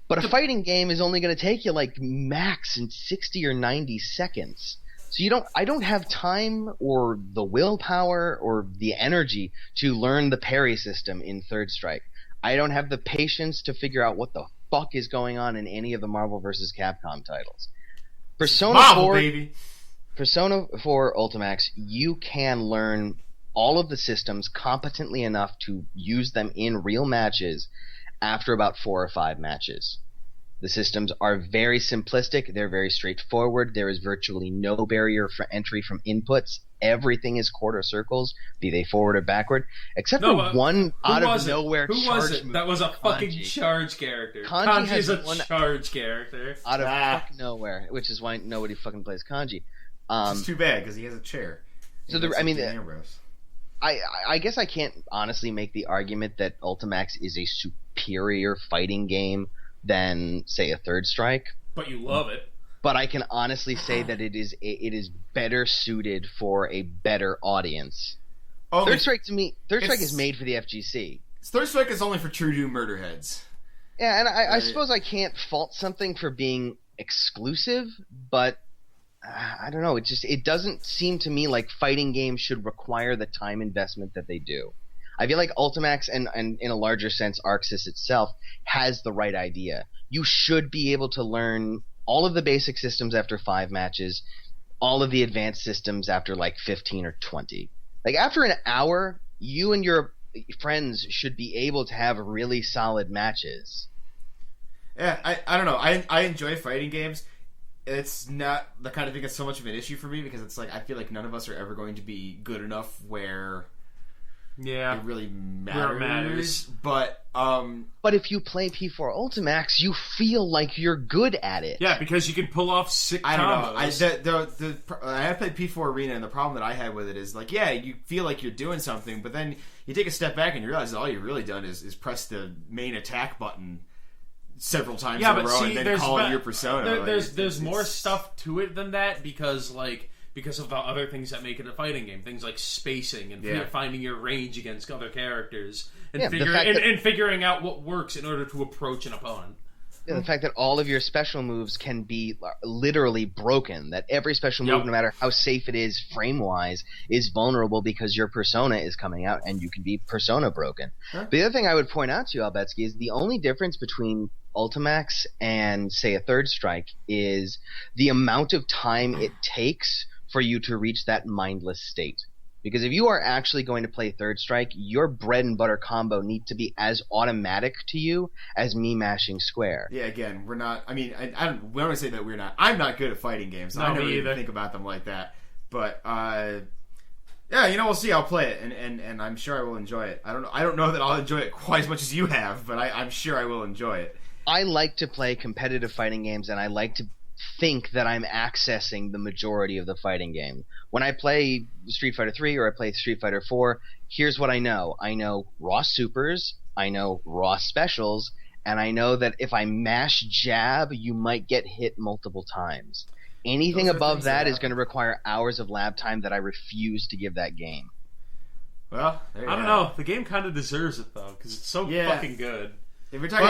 But a fighting game is only going to take you, like, max in 60 or 90 seconds. So I don't have time or the willpower or the energy to learn the parry system in Third Strike. I don't have the patience to figure out what the fuck is going on in any of the Marvel vs. Capcom titles. Persona 4 Ultimax, you can learn all of the systems competently enough to use them in real matches after about 4 or 5 matches. The systems are very simplistic. They're very straightforward. There is virtually no barrier for entry from inputs. everything is quarter circles, be they forward or backward, except for one out of nowhere charge. Who was it? Move. That was a fucking Kanji. Charge character. Kanji Is a one charge character. out of fucking nowhere, which is why nobody fucking plays Kanji. It's too bad because he has a chair. So I guess I can't honestly make the argument that Ultimax is a superior fighting game than, say, a Third Strike. But you love it. But I can honestly say that it is better suited for a better audience. Third Strike is made for the FGC. Third Strike is only for true doom murder heads. Yeah, and I suppose I can't fault something for being exclusive, but I don't know. It doesn't seem to me like fighting games should require the time investment that they do. I feel like Ultimax and in a larger sense, Arxis itself has the right idea. You should be able to learn all of the basic systems after 5 matches, all of the advanced systems after like 15 or 20. Like after an hour, you and your friends should be able to have really solid matches. Yeah, I don't know. I enjoy fighting games. It's not the kind of thing that's so much of an issue for me because it's like I feel like none of us are ever going to be good enough where it really matters. But if you play P4 Ultimax, you feel like you're good at it. Yeah, because you can pull off sick combos. I don't know. I have played P4 Arena, and the problem that I had with it is like, yeah, you feel like you're doing something, but then you take a step back and you realize that all you've really done is press the main attack button several times in a row and then call it your persona. There's more stuff to it than that because of the other things that make it a fighting game, things like spacing and finding your range against other characters and figuring out what works in order to approach an opponent. Yeah, the fact that all of your special moves can be literally broken, that every special move, no matter how safe it is frame-wise, is vulnerable because your persona is coming out and you can be persona broken. Huh? The other thing I would point out to you, Albetsky, is the only difference between Ultimax and, say, a Third Strike is the amount of time it takes for you to reach that mindless state. Because if you are actually going to play Third Strike, your bread and butter combo needs to be as automatic to you as me mashing square. Yeah, again, we're not. I mean, we don't want to say that we're not. I'm not good at fighting games. So I never even think about them like that. But yeah, we'll see. I'll play it, and I'm sure I will enjoy it. I don't know that I'll enjoy it quite as much as you have, but I'm sure I will enjoy it. I like to play competitive fighting games, and I like to think that I'm accessing the majority of the fighting game. When I play Street Fighter 3 or I play Street Fighter 4, here's what I know. I know raw supers, I know raw specials, and I know that if I mash jab, you might get hit multiple times. Anything above that is going to require hours of lab time that I refuse to give that game. Well, I don't know. The game kind of deserves it, though, because it's so fucking good. If we're talking,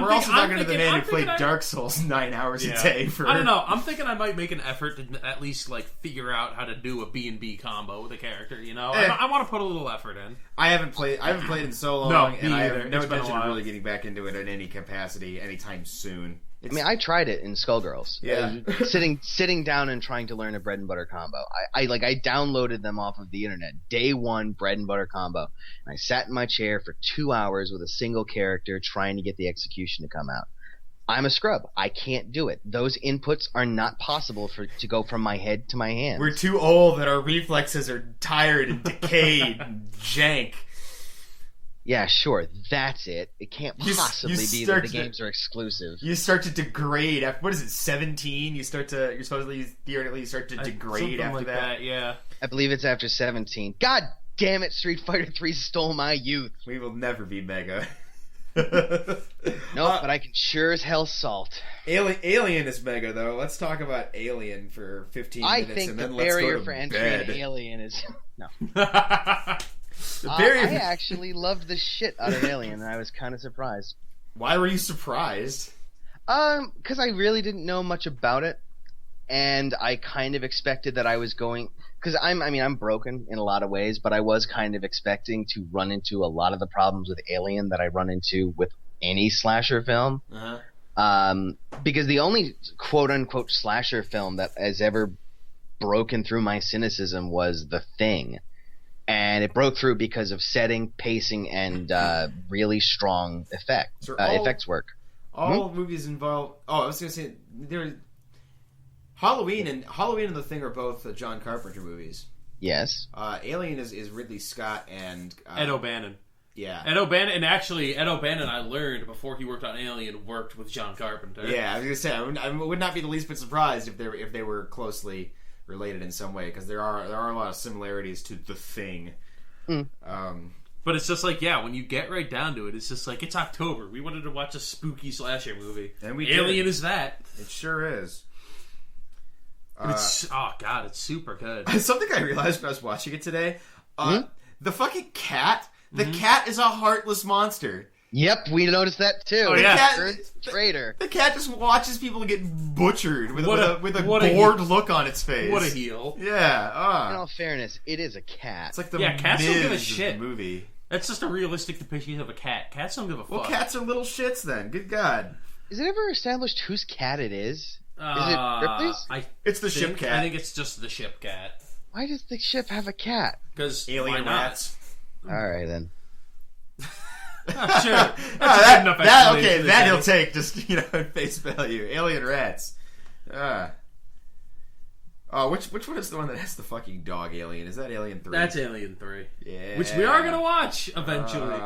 we're also talking to the man who played Dark Souls 9 hours a day. I don't know. I'm thinking I might make an effort to at least figure out how to do a B&B combo with a character. I want to put a little effort in. I haven't played in so long, and I have no intention of really getting back into it in any capacity anytime soon. I tried it in Skullgirls. Yeah, sitting down and trying to learn a bread and butter combo. I downloaded them off of the internet. Day one bread and butter combo. And I sat in my chair for 2 hours with a single character trying to get the execution to come out. I'm a scrub. I can't do it. Those inputs are not possible to go from my head to my hands. We're too old and our reflexes are tired and decayed and jank. Yeah, sure, that's it. It can't possibly be that the games are exclusive. You start to degrade after, what is it, 17? You're supposedly, theoretically, start to degrade after that. Yeah. I believe it's after 17. God damn it, Street Fighter 3 stole my youth. We will never be Mega. Nope, but I can sure as hell salt. Alien is Mega, though. Let's talk about Alien for 15 minutes. I think and then the let's barrier go to for entry bed. in Alien is... No. I actually loved the shit out of Alien, and I was kind of surprised. Why were you surprised? Because I really didn't know much about it, and I kind of expected that I was going... Because I'm broken in a lot of ways, but I was kind of expecting to run into a lot of the problems with Alien that I run into with any slasher film. Uh-huh. Because the only quote-unquote slasher film that has ever broken through my cynicism was The Thing. And it broke through because of setting, pacing, and really strong effects work. All movies involve... Oh, I was going to say... Halloween and The Thing are both John Carpenter movies. Yes. Alien is Ridley Scott and Ed O'Bannon. Yeah. Ed O'Bannon, I learned before he worked on Alien, worked with John Carpenter. Yeah, I was gonna say I would not be the least bit surprised if they were closely related in some way, because there are a lot of similarities to The Thing. But it's just like, yeah, when you get right down to it, it's just like, it's October. We wanted to watch a spooky slasher movie. And we Alien did. is that. It sure is. It's super good. Something I realized when I was watching it today, the fucking cat. The cat is a heartless monster. Yep, we noticed that too. Oh, yeah. Traitor. The cat just watches people get butchered with a bored look on its face. What a heel. Yeah. In all fairness, it is a cat. It's like the cats don't give a shit. Movie. That's just a realistic depiction of a cat. Cats don't give a fuck. Well, cats are little shits then. Good God. Is it ever established whose cat it is? Is it Ripley's? It's the ship cat. I think it's just the ship cat. Why does the ship have a cat? Because alien rats. All right then. Sure. That's enough explanation. That he'll take just at face value. Alien rats. Which one is the one that has the fucking dog alien? Is that Alien 3? That's Alien 3. Yeah. Which we are gonna watch eventually.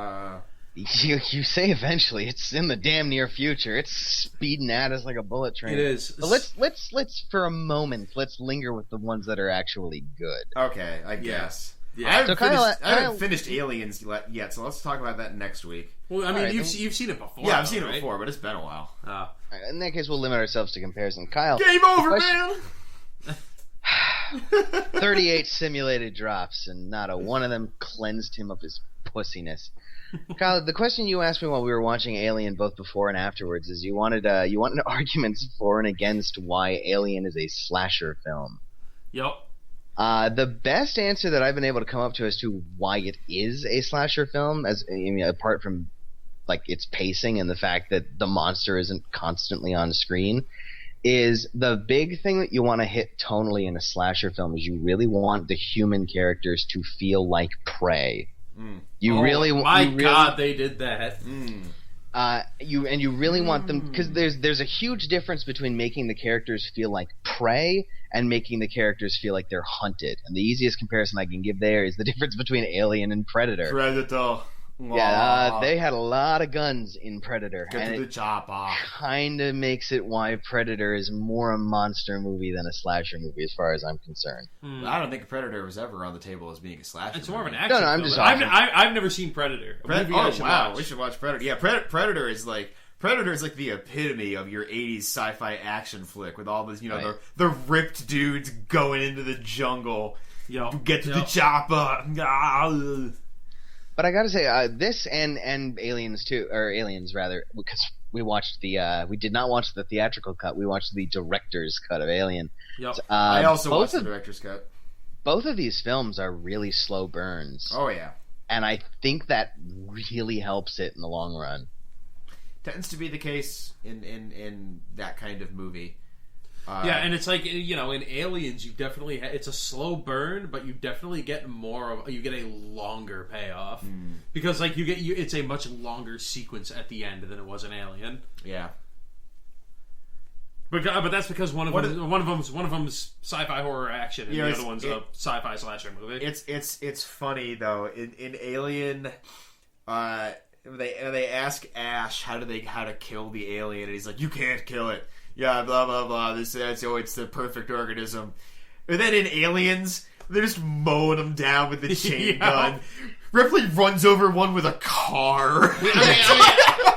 You say eventually. It's in the damn near future. It's speeding at us like a bullet train. It is. But let's for a moment, let's linger with the ones that are actually good. Okay, I guess. Yeah. I haven't finished Aliens yet, so let's talk about that next week. Well, I mean, you've seen it before. Yeah, I've seen it before, but it's been a while. Right, in that case, we'll limit ourselves to comparison. Kyle, game over, man. 38 simulated drops, and not a one of them cleansed him of his pussiness. Kyle, the question you asked me while we were watching Alien, both before and afterwards, is you wanted arguments for and against why Alien is a slasher film. Yep. The best answer that I've been able to come up to as to why it is a slasher film, apart from like its pacing and the fact that the monster isn't constantly on screen, is the big thing that you want to hit tonally in a slasher film is you really want the human characters to feel like prey. God, they did that. You really want them, because there's a huge difference between making the characters feel like prey and making the characters feel like they're hunted. And the easiest comparison I can give there is the difference between Alien and Predator. Predator. Yeah, they had a lot of guns in Predator. Get to the chopper. Kind of makes it why Predator is more a monster movie than a slasher movie, as far as I'm concerned. I don't think Predator was ever on the table as being a slasher. It's more of an action. No, I'm film. just. I've never seen Predator. We should watch Predator. Yeah, Predator is like the epitome of your 80s sci-fi action flick with all this, the ripped dudes going into the jungle. Get to the chopper. But I gotta say, this and Aliens too, or Aliens rather, because we did not watch the theatrical cut. We watched the director's cut of Alien. Yep. I also watched the director's cut. Both of these films are really slow burns. Oh yeah. And I think that really helps it in the long run. Tends to be the case in that kind of movie. And it's like, in Aliens, you definitely it's a slow burn, but you definitely get you get a longer payoff because like it's a much longer sequence at the end than it was in Alien. Yeah. But that's because one of them's sci-fi horror action, and the other one's a sci-fi slasher movie. It's funny though. In Alien, they ask Ash how to kill the alien, and he's like, "You can't kill it." Yeah, blah blah blah. It's the perfect organism. And then in Aliens, they're just mowing them down with the chain gun. Ripley runs over one with a car.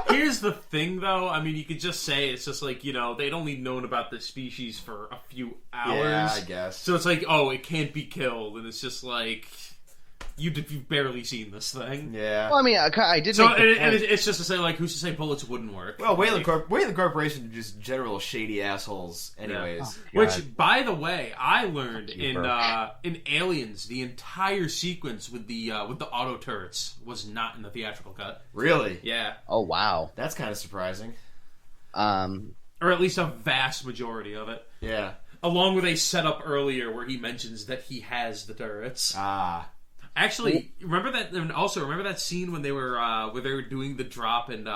Here's the thing, though. I mean, you could just say it's just like, they'd only known about this species for a few hours. Yeah, I guess. So it's like, oh, it can't be killed, and it's just like you've barely seen this thing. Yeah. Well, I mean, I did. So and it's just to say, like, who's to say bullets wouldn't work? Well, Wayland Corporation are just general shady assholes, anyways. Yeah. Which, by the way, I learned in Aliens, the entire sequence with the auto turrets was not in the theatrical cut. Really? Yeah. Oh wow, that's kind of surprising. Or at least a vast majority of it. Yeah. Along with a setup earlier where he mentions that he has the turrets. Actually, remember that scene when they were doing the drop and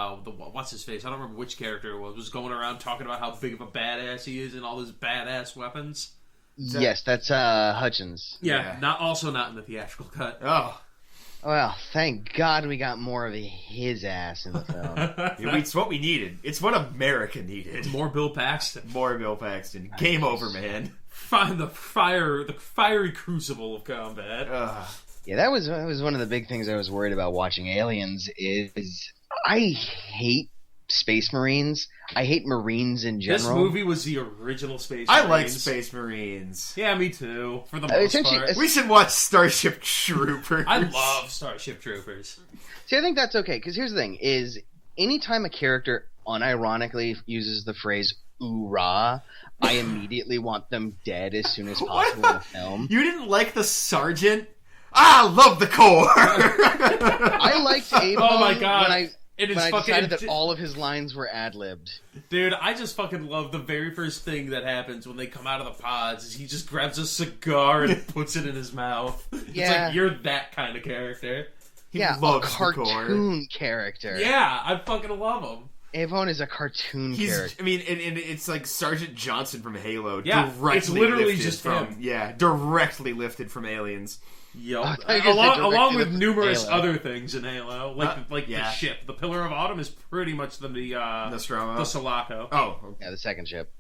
what's his face? I don't remember which character it was going around talking about how big of a badass he is and all his badass weapons. Yes, that's Hutchins. Yeah, not in the theatrical cut. Oh. Well, thank God we got more of his ass in the film. It's what we needed. It's what America needed. More Bill Paxton. More Bill Paxton. Game over, man. Find the fiery crucible of combat. Yeah, that was one of the big things I was worried about watching Aliens. Is I hate Space Marines. I hate Marines in general. This movie was the original Space Marines. I like Space Marines. Yeah, me too. For the most part. We should watch Starship Troopers. I love Starship Troopers. See, I think that's okay, because here's the thing, is anytime a character unironically uses the phrase "oorah," I immediately want them dead as soon as possible in the film. You didn't like the Sergeant? I love the Corps! I liked Abe Oh my God. when I decided that all of his lines were ad-libbed. Dude, I just fucking love the very first thing that happens when they come out of the pods is he just grabs a cigar and puts it in his mouth. It's Yeah. like, you're that kind of character. He Yeah, a loves the cartoon character. Yeah, I fucking love him. Avon is a cartoon character. I mean, and it's like Sergeant Johnson from Halo. Yeah, directly it's literally lifted just from him. Yeah, directly lifted from Aliens. Yup. I guess Along with directed numerous Halo. other things in Halo, like yeah. the ship. The Pillar of Autumn is pretty much the Nostromo. the Sulaco. Oh, Yeah, the second ship.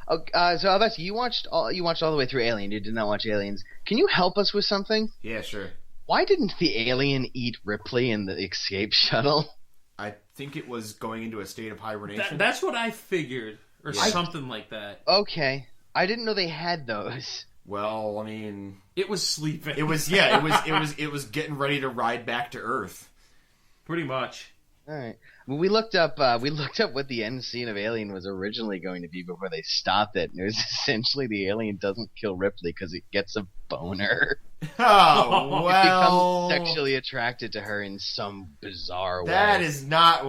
Oh, so Alves, you watched all the way through Alien. You did not watch Aliens. Can you help us with something? yeah, sure. Why didn't the alien eat Ripley in the escape shuttle? I think it was going into a state of hibernation. That's what I figured, or Yeah. something like that. Okay, I didn't know they had those. Well, I mean, It was sleeping. it was getting ready to ride back to Earth. pretty much. All right. Well, we looked up what the end scene of Alien was originally going to be before they stopped it. And it was essentially the alien doesn't kill Ripley because it gets a boner. Oh, It well, becomes sexually attracted to her in some bizarre way. that's not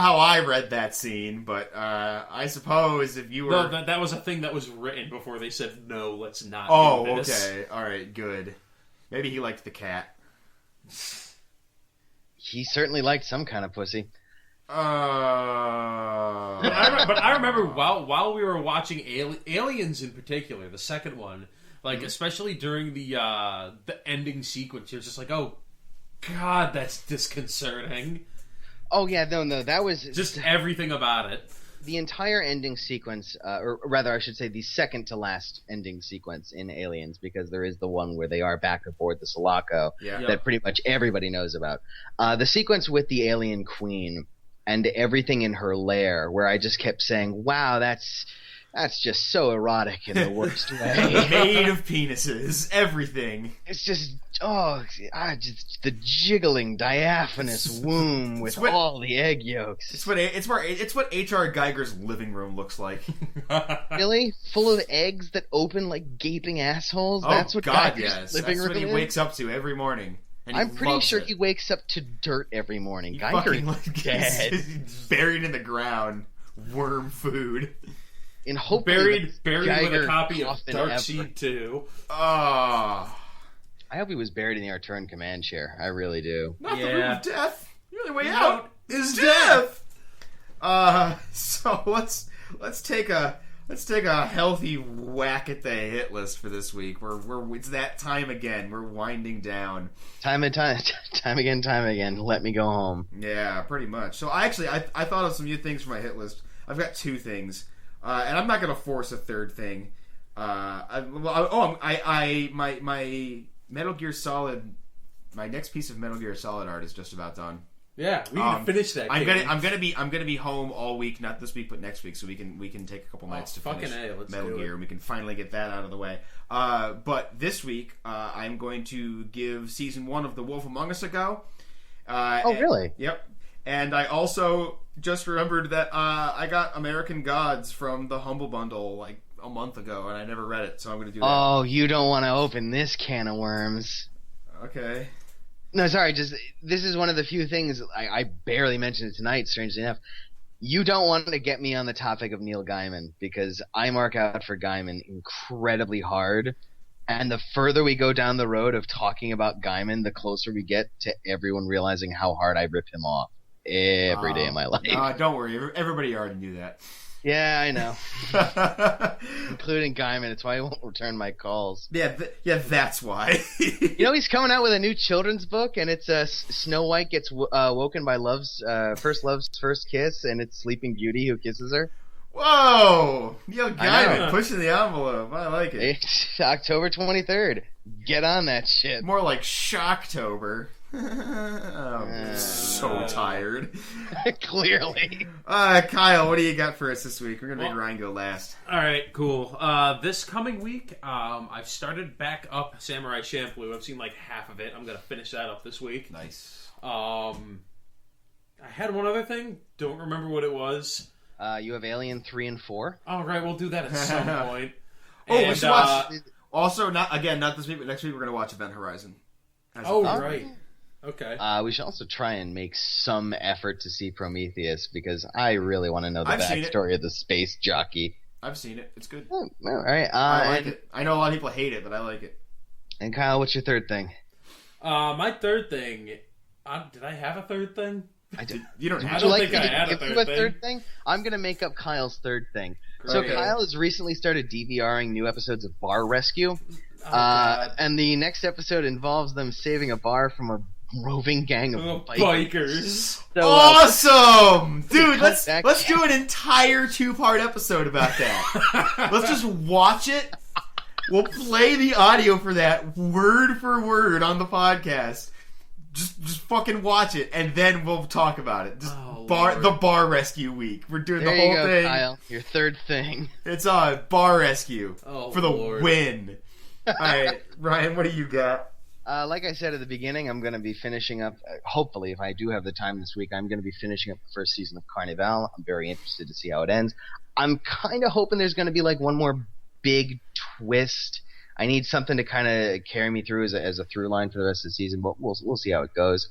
how I read that scene, but I suppose if you were... No, that was a thing that was written before they said, no, let's not do this. Okay. Alright, good. Maybe he liked the cat. He certainly liked some kind of pussy. But I remember while we were watching Aliens in particular, the second one, like especially during the ending sequence, you're just like, oh God, that's disconcerting. Oh yeah, no, that was Just everything about it. the entire ending sequence, or rather, I should say, the second to last ending sequence in Aliens, because there is the one where they are back aboard the Sulaco Yeah. that pretty much everybody knows about. The sequence with the alien queen and everything in her lair, where I just kept saying, "Wow, that's just so erotic in the worst way." Made of penises. Everything. It's just just the jiggling diaphanous womb with what- all the egg yolks. It's what H.R. Geiger's living room looks like. Really? Full of eggs that open like gaping assholes? Oh, That's what God, Geiger's yes. living That's what he room is? wakes up to every morning. And he I'm pretty loves sure it. he wakes up to dirt every morning. He Geiger fucking, is dead. he's buried in the ground. Worm food. In hope Buried with Geiger a copy of coffin Dark ever. Seed 2. Ah. I hope he was buried in the Arturan command chair. I really do. Not the Yeah. room of death. The only way You out is death. So let's take a healthy whack at the hit list for this week. It's that time again. We're winding down. Time again. Let me go home. Yeah, pretty much. So I thought of some new things for my hit list. I've got two things, and I'm not going to force a third thing. My Metal Gear Solid, my next piece of Metal Gear Solid art is just about done. Yeah, we need to finish that. I'm gonna be home all week, not this week, but next week, so we can take a couple nights to finish let's Metal do Gear, it. and we can finally get that out of the way. But this week, I'm going to give season 1 of The Wolf Among Us a go. Really? Yep. And I also just remembered that I got American Gods from the Humble Bundle like a month ago, and I never read it, so I'm going to do that. Oh, you don't want to open this can of worms. Okay. No, sorry, this is one of the few things I barely mentioned it tonight, strangely enough. You don't want to get me on the topic of Neil Gaiman, because I mark out for Gaiman incredibly hard, and the further we go down the road of talking about Gaiman, the closer we get to everyone realizing how hard I rip him off every day of my life. Don't worry, everybody already knew that. Yeah, I know. Including Gaiman. It's why he won't return my calls. Yeah, that's why. He's coming out with a new children's book, and it's Snow White gets woken by love's first kiss, and it's Sleeping Beauty who kisses her. Whoa! Neil Gaiman pushing the envelope. I like it. It's October 23rd. Get on that shit. More like Shocktober. I'm so tired. Clearly. Kyle, what do you got for us this week? We're going to make Ryan go last. All right, cool. This coming week, I've started back up Samurai Champloo. I've seen like half of it. I'm going to finish that up this week. Nice. I had one other thing. Don't remember what it was. You have Alien 3 and 4. All right, we'll do that at some point. We should watch... Also, not this week, but next week we're going to watch Event Horizon. Right. Okay. We should also try and make some effort to see Prometheus, because I really want to know the backstory of the space jockey. I've seen it. It's good. Oh, all right. I like it. I know a lot of people hate it, but I like it. And Kyle, what's your third thing? My third thing... did I have a third thing? I did. You don't. I don't think I had a third thing. I'm gonna make up Kyle's third thing. Great. So Kyle has recently started DVRing new episodes of Bar Rescue, and the next episode involves them saving a bar from a roving gang of bikers. So, awesome, dude! Let's do an entire 2-part episode about that. Let's just watch it. We'll play the audio for that word for word on the podcast. Just fucking watch it, and then we'll talk about it. The bar rescue week. We're doing the whole thing. Kyle. Your third thing. It's bar rescue for the win. All right, Ryan, what do you got? Like I said at the beginning, I'm going to be finishing up. Hopefully, if I do have the time this week, I'm going to be finishing up the first season of Carnival. I'm very interested to see how it ends. I'm kind of hoping there's going to be like one more big twist. I need something to kind of carry me through as a through line for the rest of the season, but we'll see how it goes.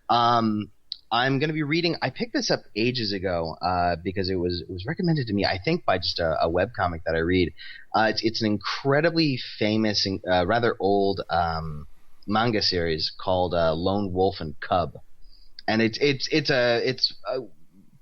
I'm going to be reading. I picked this up ages ago because it was recommended to me, I think, by just a webcomic that I read. It's an incredibly famous, rather old manga series called Lone Wolf and Cub, and it's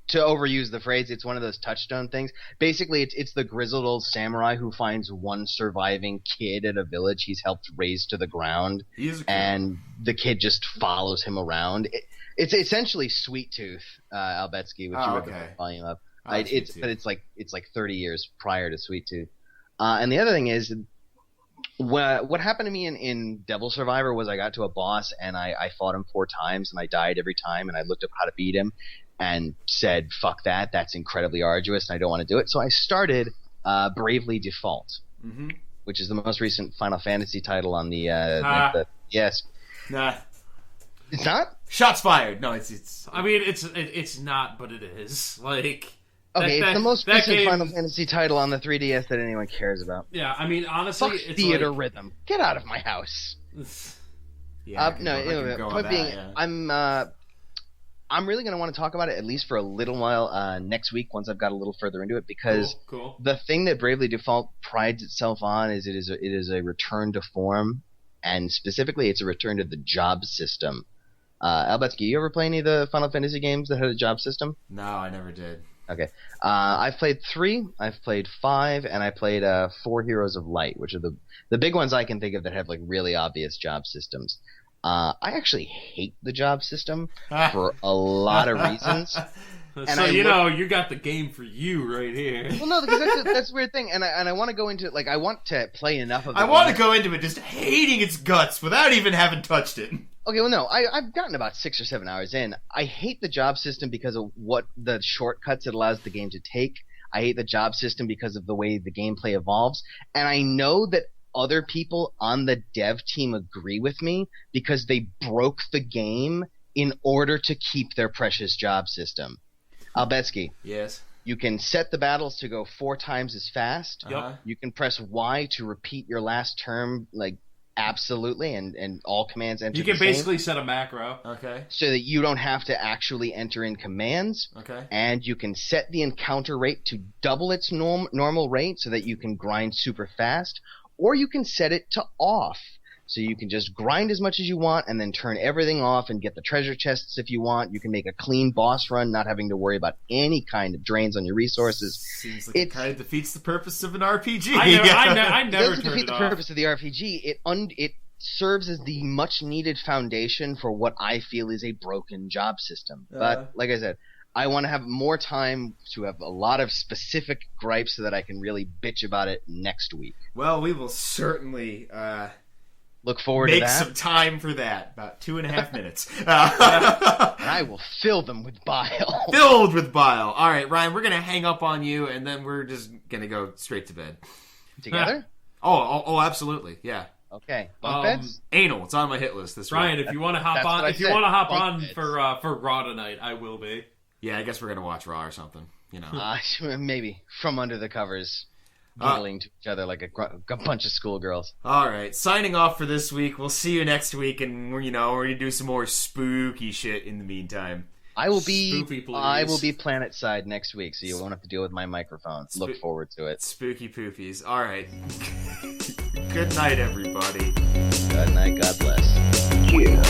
to overuse the phrase, it's one of those touchstone things. Basically, it's the grizzled old samurai who finds one surviving kid at a village he's helped raze to the ground, and the kid just follows him around. It's essentially Sweet Tooth, Albetsky, which you read the volume of. But it's like 30 years prior to Sweet Tooth. And the other thing is, what happened to me in Devil Survivor was I got to a boss and I fought him 4 times and I died every time, and I looked up how to beat him and said, fuck that, that's incredibly arduous and I don't want to do it. So I started Bravely Default, which is the most recent Final Fantasy title on the yes. Nah. It's not? Shots fired. No, it's I mean, it's not, but it is. Like... Okay, it's the most recent Final Fantasy title on the 3DS that anyone cares about. Yeah, I mean, honestly, it's Theater Rhythm. Get out of my house. Yeah, point being, I'm really going to want to talk about it at least for a little while next week once I've got a little further into it, because cool. The thing that Bravely Default prides itself on is it is a return to form, and specifically it's a return to the job system. Albetsky, you ever play any of the Final Fantasy games that had a job system? No, I never did. Okay. I've played 3, I've played 5, and I played 4 Heroes of Light, which are the big ones I can think of that have like really obvious job systems. I actually hate the job system for a lot of reasons. So you got the game for you right here. Well, no, because that's a weird thing, and I want to go into I want to play enough of it. I want to go into it just hating its guts without even having touched it. Okay, well, no, I've gotten about 6 or 7 hours in. I hate the job system because of what the shortcuts it allows the game to take. I hate the job system because of the way the gameplay evolves, and I know that other people on the dev team agree with me because they broke the game in order to keep their precious job system. Albetsky. Yes. You can set the battles to go 4 times as fast. Uh-huh. You can press Y to repeat your last term, absolutely, and all commands enter. You can basically set a macro. Okay. So that you don't have to actually enter in commands. Okay. And you can set the encounter rate to double its normal rate so that you can grind super fast, or you can set it to off So you can just grind as much as you want and then turn everything off and get the treasure chests if you want. You can make a clean boss run, not having to worry about any kind of drains on your resources. Seems like it kind of defeats the purpose of an RPG. I never it doesn't turned defeat it the off. purpose of the RPG. It serves as the much-needed foundation for what I feel is a broken job system. But, like I said, I want to have more time to have a lot of specific gripes so that I can really bitch about it next week. Well, we will certainly... look forward to that. Make some time for that. About 2.5 minutes. And I will fill them with bile. Filled with bile. All right, Ryan, we're going to hang up on you, and then we're just going to go straight to bed. Together? Oh, absolutely. Yeah. Okay. Bunk beds? Anal. It's on my hit list this Ryan, week. if you want to hop on, for Raw tonight, I will be. Yeah, I guess we're going to watch Raw or something. You know. Maybe. From under the covers. Giggling to each other like a bunch of schoolgirls. All right, signing off for this week. We'll see you next week, and we're gonna do some more spooky shit in the meantime. I will be Spoopy, planet side next week, so you won't have to deal with my microphone. Look forward to it. Spooky poopies. All right. Good night, everybody. Good night. God bless. Yeah.